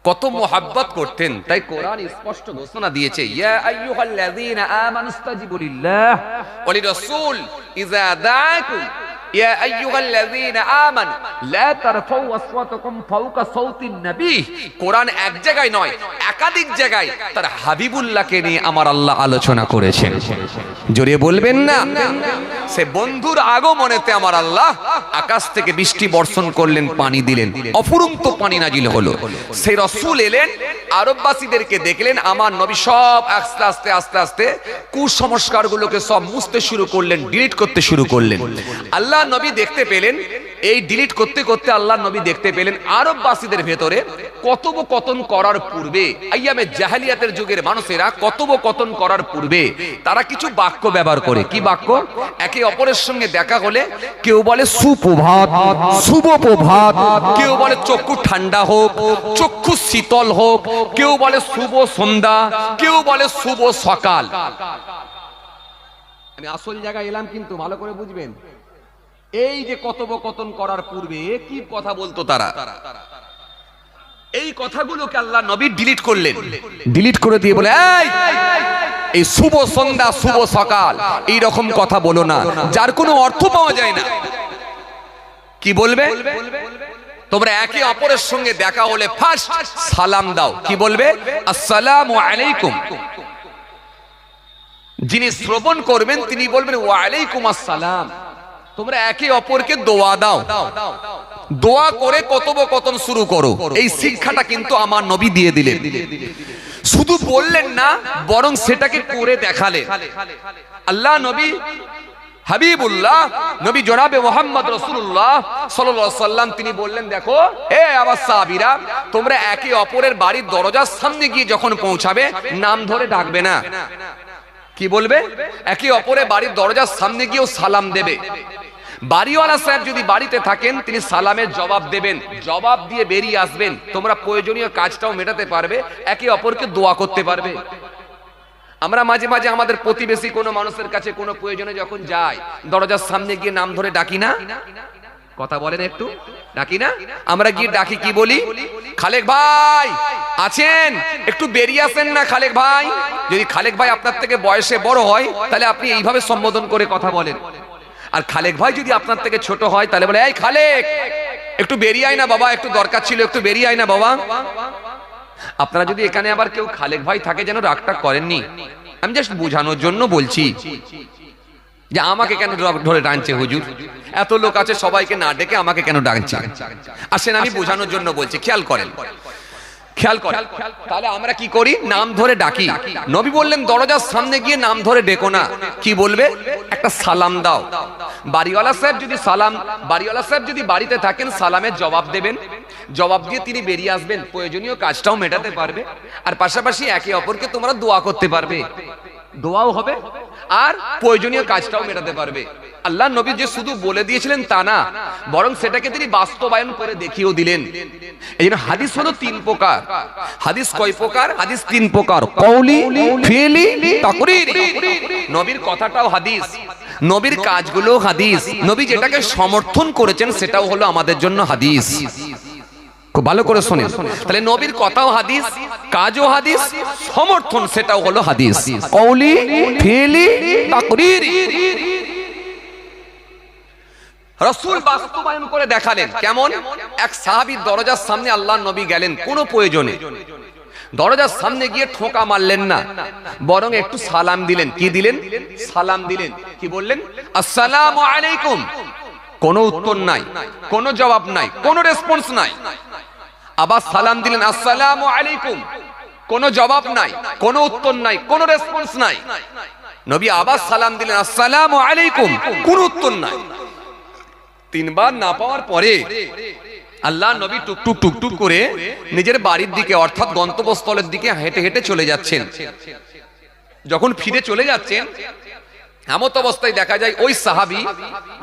কত মোহাব্বত করতেন, তাই কোরআন স্পষ্ট ঘোষণা দিয়েছে, ইয়া আইয়ুহাল্লাযীনা আমানুস্তাজিবু লিল্লাহ ওয়া লিরাসূল ইযা দাআকুম ইয়া আইয়ুহাল্লাযীনা আমানু লা তারফাউ আসওয়াতাকুম ফাওকা সাওতিন নবী। কোরআন এক জায়গায় নয়, একাধিক জায়গায় তার হাবিবুল্লাহকে নিয়ে আমার আল্লাহ আলোচনা করেছেন। জোরে বলবেন না? সে বন্ধুর আগমনেতে আমার আল্লাহ আকাশ থেকে বৃষ্টি বর্ষণ করলেন, পানি দিলেন, অফুরন্ত পানি নাজিল হলো। সেই রাসূল এলেন, আরববাসীদেরকে দেখলেন, আমার নবী সব আস্তে আস্তে আস্তে আস্তে কুসংস্কারগুলোকে সব মুছতে শুরু করলেন, ডিলিট করতে শুরু করলেন। আল্লাহ নবী দেখতে পেলেন, এই ডিলিট করতে করতে আল্লাহ নবী দেখতে পেলেন আরববাসীদের ভেতরে কথোপকথন করার পূর্বে, আইয়ামে জাহেলিয়াতের যুগের মানুষেরা কথোপকথন করার পূর্বে তারা কিছু বাক্য ব্যবহার করে। কি বাক্য? একে অপরের সঙ্গে দেখা হলে কেউ বলে সুপ্রভাত, শুভ প্রভাত, কেউ বলে চক্ষু ঠান্ডা হোক, চক্ষু শীতল হোক, কেউ বলে শুভ সন্ধ্যা, কেউ বলে শুভ সকাল। আমি আসল জায়গায় এলাম, কিন্তু ভালো করে বুঝবেন। এই যে কথোপকথন করার পূর্বে কি কথা বলতো তারা, এই কথাগুলোকে আল্লাহ নবী ডিলিট করলেন। ডিলিট করে দিয়ে বলে, এই শুভ সন্ধ্যা শুভ সকাল এই রকম কথা বলো না, যার কোনো অর্থ পাওয়া যায় না। কি বলবে? তোমরা একে অপরের সঙ্গে দেখা হলে ফার্স্ট সালাম দাও। কি বলবে? আসসালামু আলাইকুম। যিনি শ্রবণ করবেন তিনি বলবেন ওয়া আলাইকুম আসসালাম। তোমরা একে অপরকে দোয়া দাও, দোয়া করে কথোপকথন শুরু করো। এই শিক্ষাটা কিন্তু আমার নবী দিয়ে দিলেন। শুধু বললেন না, বরং সেটাকে করে দেখালেন। আল্লাহ নবী হাবিবুল্লাহ নবী জনাবে মুহাম্মদ রাসূলুল্লাহ সাল্লাল্লাহু আলাইহি সাল্লাম তিনি বললেন, দেখো হে আমার সাহাবীরা, তোমরা একে অপরের বাড়ির দরজার সামনে গিয়ে যখন পৌঁছাবে নাম ধরে ডাকবে না। কি বলবে? একে অপরের বাড়ির দরজার সামনে গিয়েও সালাম দেবে। বাড়িওয়ালা সাহেব যদি বাড়িতে থাকেন তিনি সালামের জবাব দেবেন, জবাব দিয়ে বেরিয়ে আসবেন। তোমরা প্রয়োজনীয় কাজটাও মেটাতে পারবে, একে অপরকে দোয়া করতে পারবে। আমরা মাঝে মাঝে আমাদের প্রতিবেশী কোনো মানুষের কাছে কোনো প্রয়োজনে যখন যাই, দরজার সামনে গিয়ে নাম ধরে ডাকি না? কথা বলেন একটু, ডাকি না? আমরা গিয়ে ডাকি, কি বলি? খালেক ভাই আছেন, একটু বেরিয়ে আসেন না খালেক ভাই। যদি খালেক ভাই আপনার থেকে বয়সে বড় হয় তাহলে আপনি এইভাবে সম্বোধন করে কথা বলেন। আর খালেক ভাই যদি আপনার থেকে ছোট হয় তাহলে বলে, এই খালেক একটু বেরিয়ে আয় না বাবা, একটু দরকার ছিল, একটু বেরিয়ে আয় না বাবা। আপনারা যদি এখানে আবার কেউ খালেক ভাই থাকে, যেন রাগটা করেননি, আমি জাস্ট বোঝানোর জন্য বলছি যে আমাকে কেন ধরে টানছে হুজুর, এত লোক আছে সবাইকে না ডেকে আমাকে কেন ডাকছে? আসেন, আমি বোঝানোর জন্য বলছি, খেয়াল করেন, খেয়াল করেন। তাহলে আমরা কি করি? নাম ধরে ডাকি। নবী বললেন দরজার সামনে গিয়ে নাম ধরে ডেকো না। কি বলবে? একটা সালাম দাও। বাড়িওয়ালা সাহেব যদি বাড়িতে থাকেন সালামের জবাব দেবেন, জবাব দিয়ে তিনি বেরিয়ে আসবেন, প্রয়োজনীয় কাজটাও মেটাতে পারবে। আর পাশাপাশি একে অপরকে তোমরা দোয়া করতে পারবে, দোয়াও হবে আর প্রয়োজনীয় কাজটাও মেটাতে পারবে। আল্লাহ নবী যে শুধু বলে দিয়েছিলেন তা না, বরং সেটাকে তিনি বাস্তবায়ন করে দেখিয়েও দিলেন। এই জন্য হাদিস হলো তিন প্রকার। হাদিস কয় প্রকার? হাদিস তিন প্রকার, কওলি, ফিলি, তাকরীরি। নবীর কথাটাও হাদিস, নবীর কাজগুলো হাদিস, নবী যেটাকে সমর্থন করেছেন সেটাও হলো আমাদের জন্য হাদিস। খুব ভালো করে শোনেন, তাহলে নবীর কথাও হাদিস, কাজও হাদিস, সমর্থন সেটাও হলো হাদিস। কওলি, ফিলি, তাকরীরি। রাসূল বাস্তবায়ন করে দেখালেন। কেমন? এক সাহাবীর দরজার সামনে আল্লাহর নবী গেলেন কোনো প্রয়োজনে, দরজার সামনে গিয়ে ঠোকা মারলেন না, বরং একটু সালাম দিলেন। কি দিলেন? সালাম দিলেন। কি বললেন? আসসালামু আলাইকুম। কোনো উত্তর নাই, কোনো জবাব নাই, কোনো রেসপন্স নাই। আবার সালাম দিলেন, আসসালামু আলাইকুম। কোনো জবাব নাই, কোনো উত্তর নাই, কোনো রেসপন্স নাই। নবী আবার সালাম দিলেন, আসসালামু আলাইকুম। কোনো উত্তর নাই। তিনবার না পাওয়ার পরে আল্লাহ নবী টুকটুক টুকটুক করে নিজের বাড়ির দিকে, অর্থাৎ গন্তব্যস্থলের দিকে হেঁটে হেঁটে চলে যাচ্ছেন। যখন ফিরে চলে যাচ্ছেন, এমত অবস্থায় দেখা যায় ওই সাহাবী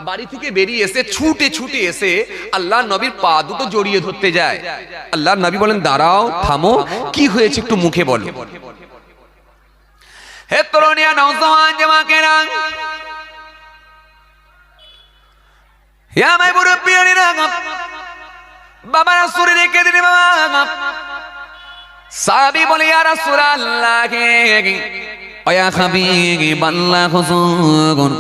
বাড়ি থেকে বেরিয়ে এসে ছুটে ছুটে এসে আল্লাহ নবীর পা দুটো জড়িয়ে ধরতে যায়। আল্লাহ নবী বলেন, দাঁড়াও, থামো, কি হয়েছে একটু মুখে বলো। হে তরুণিয়া, নওজওয়ান জামাকেরা, ইয়া মাই মুরব্বিয়ানিরা, বাবার সুরে রেখে দিন বাবা। সাহাবী বলে, ইয়া রাসূলুল্লাহ, ওয়া হাবিবাল্লাহ, হুজুর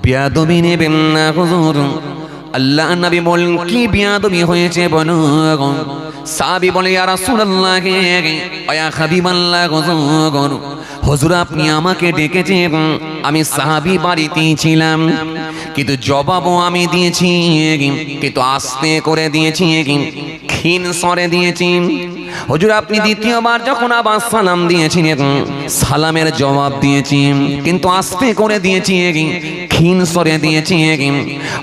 বিয়াদবি নেবেন না হুজুর। আল্লাহ নবী বলেন, কি বিয়াদবি হয়েছে বলো। সাহাবী বলে, ইয়া রাসূলুল্লাহ, ওয়া হাবিবাল্লাহ, হুজুর হুজুর আপনি আমাকে ডেকেছেন, আমি সাহাবী বাড়িতেই ছিলাম, কিন্তু জবাবও আমি দিয়েছি, কিন্তু আস্তে করে দিয়েছি, ক্ষীণ স্বরে দিয়েছি। হুজুর আপনি দ্বিতীয়বার যখন আবার সালাম দিয়েছিলেন, সালামের জবাব দিয়েছি, কিন্তু আস্তে করে দিয়েছি, ক্ষীণ স্বরে দিয়েছি।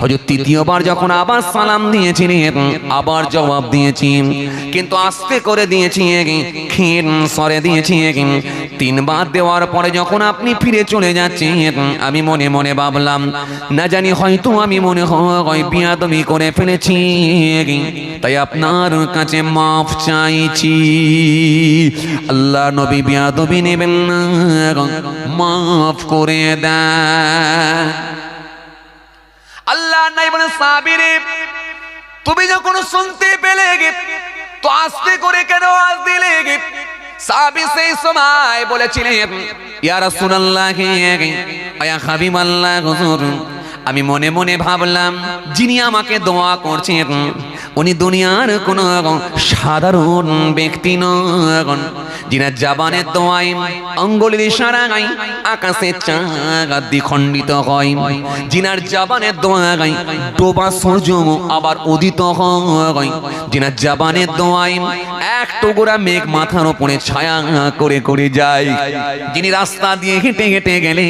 হুজুর তৃতীয়বার যখন আবার সালাম দিয়েছিলেন, আবার জবাব দিয়েছি, কিন্তু আস্তে করে দিয়েছি, ক্ষীণ স্বরে দিয়েছি। তিনবার দেওয়ার পরে যখন আপনি ফিরে চলে যাচ্ছেন, আমি মনে মনে ভাবলাম, না জানি হয়তো আমি মনে হয় বিয়াদবি করে ফেলেছি, তাই আপনার কাছে মাফ চাইছি। আল্লাহ নবী বিয়াদবি নেবেন না, মাফ করে দেন। আল্লাহ নাই বলে, সাহাবীরে তুমি যখন শুনতে পেলে তো আস্তে করে কেন আওয়াজ দিলে? সাহাবী সেই সময় বলেছিলেন, ইয়া রাসূলুল্লাহ, ইয়া হাবিবাল্লাহ, হুজুর আমি মনে মনে ভাবলাম যিনি আমাকে দোয়া করছেন উনি দুনিয়ার কোনো সাধারণ ব্যক্তি নন, जिनार जबानेर दोआय अंगुलिर इशाराय आकाशे चाँद द्विखंडित हय जिनार जबानेर दोआय डोबा सूर्य आबार उदित हय जिनार जबानेर दोआय एक टुकरा मेघ माथार उपरे छाया करे करे जाय जिनि रास्ता दिए हेঁটে हेঁটে गेले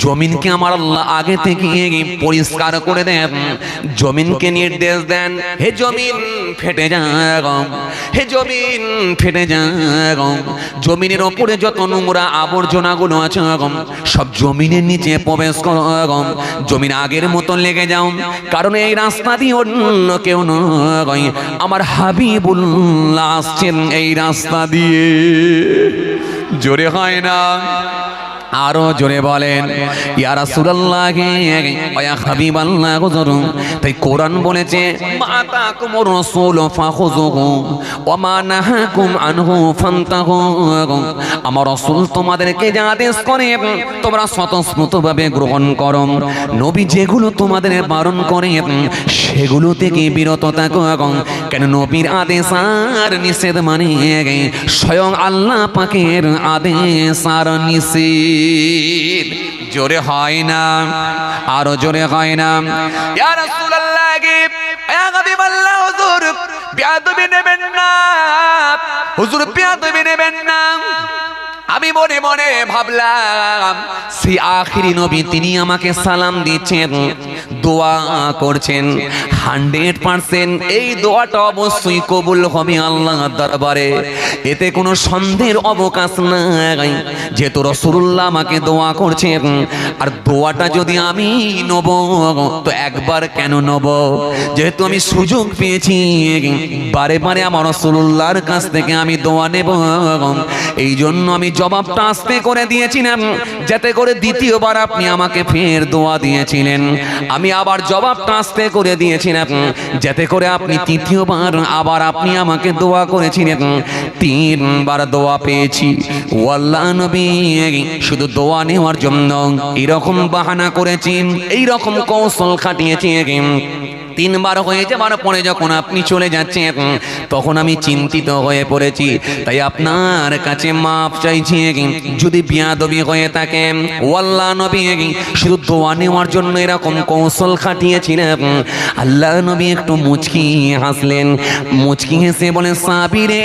जमीनके आमार आल्लाह आगे थेके परिष्कार करे देन जमीनके निर्देश देन हे जमीन फेटे जाओ हे जमीन फेटे जाओ जमीनेर उपरे যত নোংরা আবর্জনাগুলো আছে সব জমিনের নিচে প্রবেশ করো জমিন আগের মতো লেগে যাও কারণ এই রাস্তা দিয়ে অন্য কেউ নয় আমার হাবিবুল্লাহ আসছেন এই রাস্তা দিয়ে জোরে হয় না আরো জোরে বলেন ইয়া রাসূলুল্লাহ ইয়া হাবিবাল্লাহ হুজুর তাই কোরআন বলেছে মাতাকুমুর রাসূল ফাখুযুহু ওয়া মা নাহাকুম আনহু ফান্তাহু আমার রাসূল তোমাদেরকে যা আদেশ করে তোমরা স্বতঃস্ফূর্তভাবে গ্রহণ করো নবী যেগুলো তোমাদের বারণ করে সেগুলো থেকে বিরত থাকো কেন নবীর আদেশ আর নিষেধ মানে স্বয়ং আল্লাহ পাকের আদেশ আর নিষেধ জোরে হয় না আরো জোরে হয় না ইয়া রাসূলুল্লাহ ইয়া হাবিবাল্লাহ হুজুর বিয়াদবি নেবেন না হুজুর বিয়াদবি নেবেন না আমি মনে মনে ভাবলাম সেই আখিরি নবী তিনি আমাকে সালাম দিচ্ছেন দোয়া করছেন 100% এই দোয়াটা অবশ্যই কবুল হবে আল্লাহর দরবারে এতে কোনো সন্দেহের অবকাশ নাই যেহেতু রাসূলুল্লাহ আমাকে দোয়া করছেন আর দোয়াটা যদি আমি নেব তো একবার কেন নেব যেহেতু আমি সুযোগ পেয়েছি বারে বারে আমার রাসূলুল্লাহর কাছ থেকে আমি দোয়া নেব এই জন্য আমি জবাবটা আস্তে করে দিয়েছিলাম যাতে করে দ্বিতীয়বার আপনি আমাকে ফের দোয়া দিয়েছিলেন আমি আবার জবাবটা আস্তে করে দিয়েছিলাম যাতে করে আপনি তৃতীয়বার আবার আপনি আমাকে দোয়া করেছিলেন 3 বার দোয়া পেয়েছি ও আল্লাহ নবী শুধু দোয়া নেওয়ার জন্য এরকম বাহানা করেছি এই রকম কৌশল খাটিয়েছি 3 বার হয়ে যাবার পরে যখন আপনি চলে যাচ্ছেন তখন আমি চিন্তিত হয়ে পড়েছি তাই আপনার কাছে মাফ চাইছি যদি বিয়াদবি হয়ে থাকে ও আল্লাহ নবী শুধু দোয়া নেওয়ার জন্য এরকম কৌশল খাটিয়েছিলেন আল্লাহ নবী একটু মুচকি হাসলেন মুচকি হেসে বলেন সাহাবী রে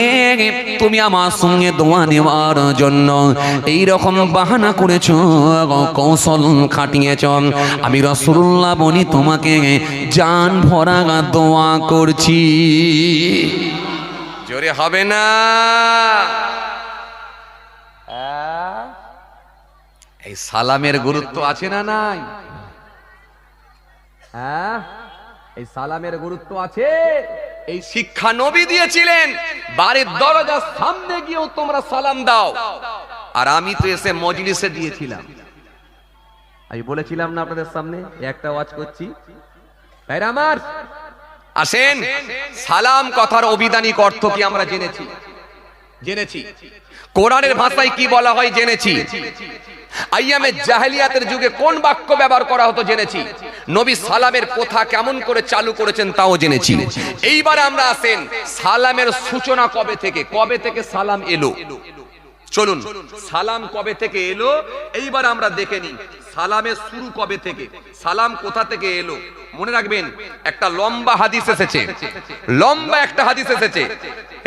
তুমি আমার সঙ্গে দোয়া নেওয়ার জন্য এই রকম বাহানা করেছো কৌশল খাটিয়েছো আমি রাসূলুল্লাহ বলি তোমাকে জান ভরা দোয়া করছি জোরে হবে না এই সালামের গুরুত্ব আছে না নাই এই সালামের গুরুত্ব আছে এই শিক্ষা নবী দিয়েছিলেন বাড়ির দরজার সামনে গিয়েও তোমরা সালাম দাও আর আমি তো এসে মজলিসে দিয়েছিলাম আমি বলেছিলাম না আপনাদের সামনে একটা ওয়াজ করছি ভাইরা আমার আসেন সালাম কথার অভিধানিক অর্থ কি আমরা জেনেছি কোরআনের ভাষায় কি বলা হয় জেনেছি আইয়ামে জাহেলিয়াতের যুগে কোন বাক্য ব্যবহার করা হতো জেনেছি নবী সালামের প্রথা কেমন করে চালু করেছেন তাও জেনেছি এইবার আমরা আসেন সালামের সূচনা কবে থেকে সালাম এলো চলুন সালাম কবে থেকে এলো এইবার আমরা দেখে নিই সালামের শুরু কবে থেকে সালাম কোথা থেকে এলো মনে রাখবেন একটা লম্বা হাদিস এসেছে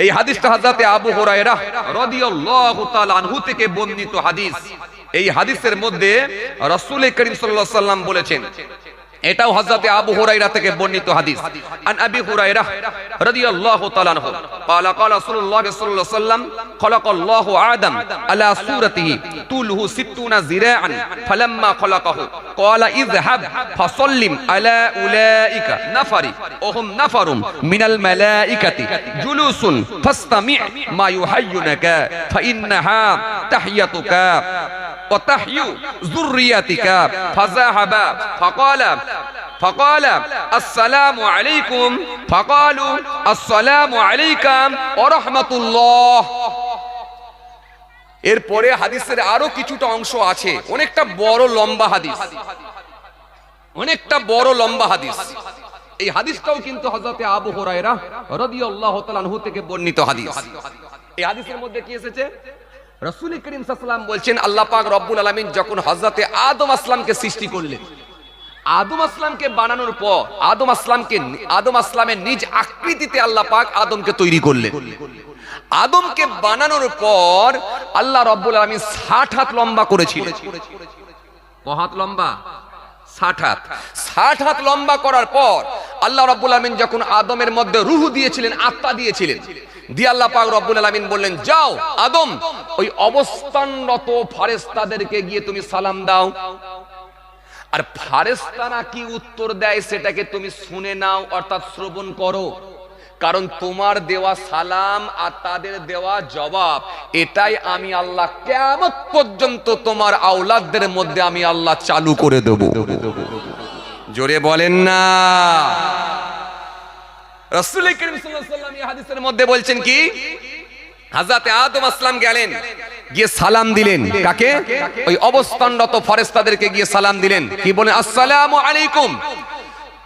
এই হাদিসটা হযরত আবু হুরায়রা রাদিয়াল্লাহু তাআলা আনহু থেকে বর্ণিত হাদিস এই হাদিসের মধ্যে রাসূল করিম সাল্লাল্লাহু আলাইহি ওয়াসাল্লাম বলেছেন এটাও হযরত আবু হুরায়রা থেকে বর্ণিত হাদিস আন আবি হুরায়রা রাদিয়াল্লাহু তাআলা আনহু قال قال رسول الله صلى الله عليه وسلم خلق الله آدم على صورته طوله 60 ذراعا فلما خلقه قال اذهب فسلم على اولئك نفر وهم نفر من الملائكه جلوس فاستمع ما يحيونك فانها تحيتك وتحيي ذريتك فذهب فقال السلام عليكم فقالوا السلام عليكم ورحمة الله এরপরে হাদিসের আরো কিছুটা অংশ আছে অনেকটা বড় লম্বা হাদিস এই হাদিসটাও কিন্তু হযরত আবু হুরায়রা রাদিয়াল্লাহু তাআলা আনহু থেকে বর্ণিত হাদিস এই হাদিসের মধ্যে কি এসেছে? রাসূল করিম সাল্লাল্লাহু আলাইহি ওয়াসাল্লাম বলছেন আল্লাহ পাক রব্বুল আলামিন যখন হযরতে আদম আসলামকে সৃষ্টি করলেন, আদম আসলামকে বানানোর পর আদম আসলামের নিজ আকৃতিতে আল্লাহ পাক আদমকে তৈরি করলেন। আদমকে বানানোর পর আল্লাহ রব্বুল আলামিন 60 হাত লম্বা করেছিলেন। কত হাত লম্বা? 60 হাত। 60 হাত লম্বা করার পর আল্লাহ রব্বুল আলামিন যখন আদমের মধ্যে রূহ দিয়েছিলেন, আত্মা দিয়েছিলেন, দিয়ে আল্লাহ পাক রব্বুল আলামিন বললেন, যাও আদম ওই অবস্থানরত ফেরেশতাদেরকে গিয়ে তুমি সালাম দাও। আর ফেরেশতারা কি উত্তর দেয় সেটাকে তুমি শুনে নাও, অর্থাৎ শ্রবণ করো। কারণ তোমার দেওয়া সালাম আর তাদের দেওয়া জবাব, এটাই আমি আল্লাহ কিয়ামত পর্যন্ত তোমার আওলাদদের মধ্যে আমি আল্লাহ চালু করে দেব। জোরে বলেন না। রাসূল করিম সাল্লাল্লাহু আলাইহি ওয়াসাল্লাম এই হাদিসের মধ্যে বলছেন কি, হযরতে আদম আসলাম গেলেন, গিয়ে সালাম দিলেন। কাকে? ওই অবস্থানরত ফেরেশতাদেরকে গিয়ে সালাম দিলেন। কি বলেন? আসসালামু আলাইকুম।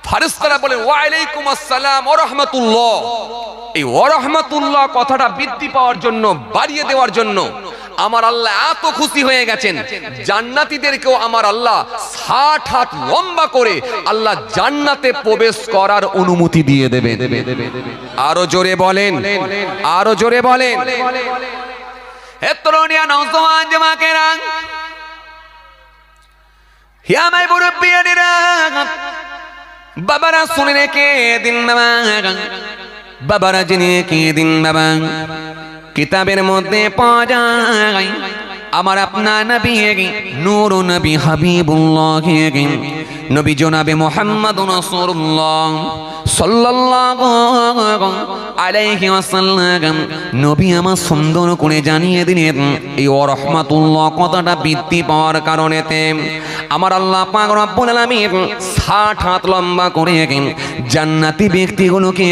ফেরেশতারা বলেন ওয়া আলাইকুম আসসালাম ওয়া রাহমাতুল্লাহ। এই ওয়া রাহমাতুল্লাহ কথাটা বৃদ্ধি পাওয়ার জন্য, বাড়িয়ে দেওয়ার জন্য আমার আল্লাহ এত খুশি হয়ে গেছেন, জান্নাতীদেরকেও আমার আল্লাহ 60 হাত লম্বা করে আল্লাহ জান্নাতে প্রবেশ করার অনুমতি দিয়ে দেবেন। আরো জোরে বলেন, আরো জোরে বলেন। হে তরুণিয়া নওজওয়ান জামাকেরা, হে আমার মুরব্বিয়ানেরা, বাবারা শুনে রেখে দিন বাবা, বাবারা জেনে রেখে দিন বাবা, কিতাবের মধ্যে পাওয়া যায় আমার আপনার নবী নূর নবী হাবিবুল্লাহ নবী জনাবে মুহাম্মদুর রাসূলুল্লাহ সাল্লাল্লাহু আলাইহি ওয়াসাল্লাম নবী আমার সুন্দর করে জানিয়ে দিলেন এই ওয়া রাহমাতুল্লাহ কথাটা বৃদ্ধি পাওয়ার কারণেতে আমার আল্লাহ পাক রব্বুল আলামিন 60 হাত লম্বা করে জান্নাতি ব্যক্তিগুলোকে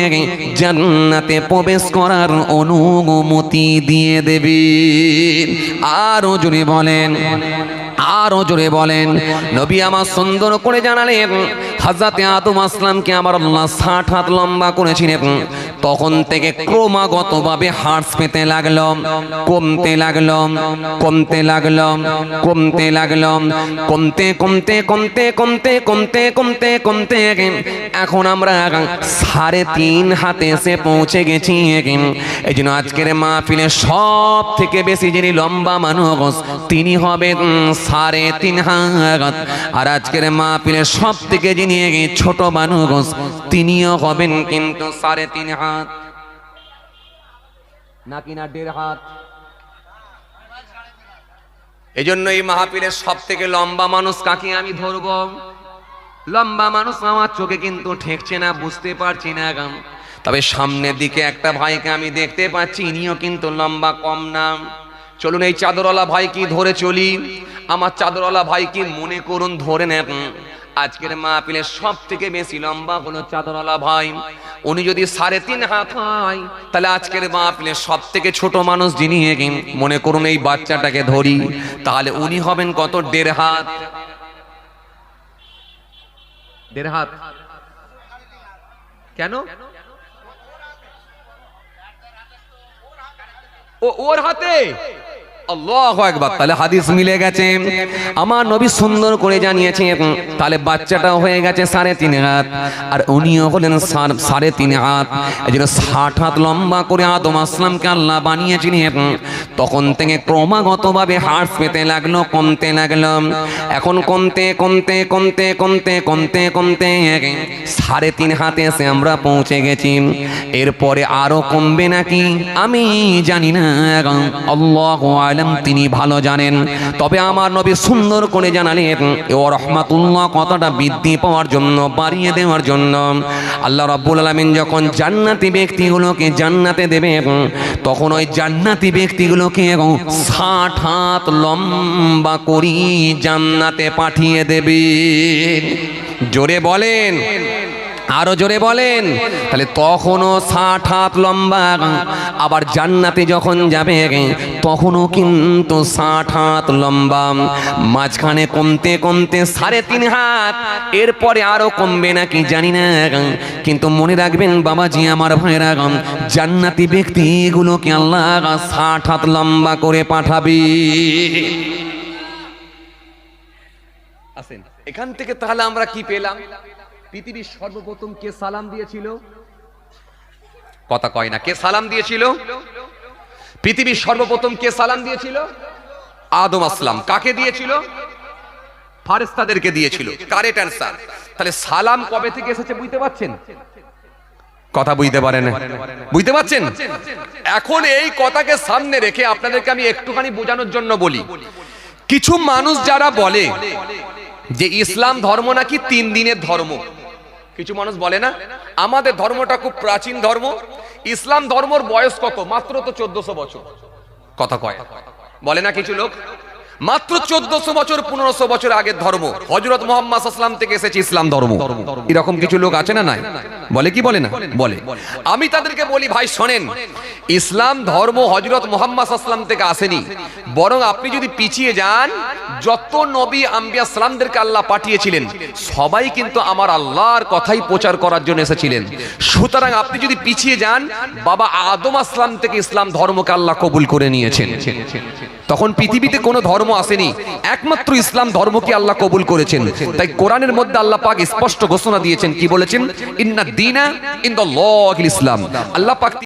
জান্নাতে প্রবেশ করার অনুমতি দিয়ে দেবেন। আরো জোরে বলেন, আরো জোরে বলেন। নবী আমার সুন্দর করে জানালেন হযরতে আদম আসলামকে আমার আল্লাহ 60 হাত লম্বা করেছিলেন। তখন থেকে ক্রমাগতভাবে হার্স পেতে লাগলো, কমতে লাগলো, কমতে লাগলো, কমতে লাগলো, কমতে কমতে কমতে কমতে কমতে কমতে কমতে এখন আমরা 3.5 হাতে এসে পৌঁছে গেছি। এই জন্য আজকের মাহফিলে সব থেকে বেশি যিনি লম্বা মানুষ তিনি হবেন 3.5 হাত, আর আজকের মাহফিলে সব থেকে যিনি ছোট মানুষ তিনিও হবেন কিন্তু 3.5 হাত, নাকি না 1.5 হাত। এই জন্য এই মাহফিলের সব থেকে লম্বা মানুষ কাকে আমি ধরব? লম্বা মানুষ আমার চোখে কিন্তু ঠেকছে না, বুঝতে পারছি না। তবে সামনের দিকে একটা ভাইকে আমি দেখতে পাচ্ছি, ইনিও কিন্তু লম্বা কম না। চলুন এই চাদরওয়ালা ভাই কি ধরে চলি, আমার চাদরওয়ালা ভাই কি মনে করুন ধরে নেন। আজকের মাহফিলের সব থেকে বেশি লম্বা হলো চাদরওয়ালা ভাই। উনি যদি 3.5 হাত হয়, তাহলে আজকের মাহফিলের সব থেকে ছোট মানুষ যিনি মনে করুন এই বাচ্চাটাকে ধরি, তাহলে উনি হবেন কত? 1.5 হাত। 1.5 হাত কেন? ওর হাতে। আল্লাহু আকবার। তাহলে হাদিস মিলে গেছে, আমার নবী সুন্দর করে জানিয়েছেন। তাহলে বাচ্চাটাও হয়ে গেছে 3.5 হাত, আর উনিও হলেন 3.5 হাত। এই জন্য 60 হাত লম্বা করে আদম আসলামকে আল্লাহ বানিয়েছিলেন। তখন থেকে ক্রমাগতভাবে হার্স পেতে লাগলো, কমতে লাগলো। এখন কমতে কমতে কমতে কমতে কমতে কমতে 3.5 হাতে এসে আমরা পৌঁছে গেছি। এরপরে আরো কমবে নাকি আমি জানি না, আল্লাহু আ'লাম, তিনি ভালো জানেন। তবে আমার নবী সুন্দর করে জানালেন ওয়া রাহমাতুল্লাহ কথাটা বৃদ্ধি পাওয়ার জন্য, বাড়িয়ে দেওয়ার জন্য আল্লাহ রাব্বুল আলামিন যখন জান্নাতি ব্যক্তিগুলোকে জান্নাতে দেবে, তখন ওই জান্নাতি ব্যক্তিগুলোকে 60 হাত লম্বা করি জান্নাতে পাঠিয়ে দেবে। জোরে বলেন, আরো জোরে বলেন। তাহলে তখনও 60 হাত লম্বা, আবার জান্নাতে যখন যাবে তখনও কিন্তু 60 হাত লম্বা, মাঝখানে কমতে কমতে 3.5 হাত, এরপরে আরো কমবে নাকি জানি না, কিন্তু মনে রাখবেন বাবাজি আমার ভাইরা, জান্নাতি ব্যক্তিগুলোকে আল্লাহ 60 হাত লম্বা করে পাঠাবে। আসেন এখান থেকে তাহলে আমরা কি পেলাম? পৃথিবীর সর্বপ্রথম কে সালাম দিয়েছিল? কথা কয় না, কে সালাম দিয়েছিল? পৃথিবীর সর্বপ্রথম কে সালাম দিয়েছিল? আদম আসলাম। কাকে দিয়েছিল? ফারেস্তাদেরকে দিয়েছিল। Correct answer. তাহলে সালাম কবে থেকে এসেছে বুঝতে পারছেন? কথা বুঝতে পারেন? বুঝতে পারছেন? এখন এই কথাকে সামনে রেখে আপনাদেরকে আমি একটুখানি বোঝানোর জন্য বলি, কিছু মানুষ যারা বলে যে ইসলাম ধর্ম নাকি 3 দিনের ধর্ম, কিছু মানুষ বলে না আমাদের ধর্মটা খুব প্রাচীন ধর্ম, ইসলাম ধর্মর বয়স কত? মাত্র তো 1400 বছর। কথা কয় বলে না কিছু লোক, মাত্র 1400 বছর 1500 বছর আগের ধর্ম, হযরত মুহাম্মদ সাল্লাল্লাহু আলাইহি ওয়াসাল্লাম থেকে এসেছে ইসলাম ধর্ম। এরকম কিছু লোক আছে না? নাই বলে কি বলে না? বলে। আমি তাদেরকে বলি ভাই শোনেন, ইসলাম ধর্ম হযরত মুহাম্মদ সাল্লাল্লাহু আলাইহি ওয়াসাল্লাম থেকে আসেনি, বরং আপনি যদি পিছিয়ে যান, যত নবী আম্বিয়া সালামদেরকে আল্লাহ পাঠিয়েছিলেন সবাই কিন্তু আমার আল্লাহর কথাই প্রচার করার জন্য এসেছিলেন। সুতরাং আপনি যদি পিছিয়ে যান, বাবা আদম আসলাম থেকে ইসলাম ধর্মকে আল্লাহ কবুল করে নিয়েছেন। তখন পৃথিবীতে কোনো ধর্ম আসেনি, একমাত্র ইসলাম ধর্মকে আল্লাহ কবুল করেছেন। তাই কোরআনের মধ্যে আল্লাহ পাক স্পষ্ট ঘোষণা দিয়েছেন, কি বলেছেন? ইন্নাদ দীনা ইনদাল্লাহিল ইসলাম। আল্লাহ পাক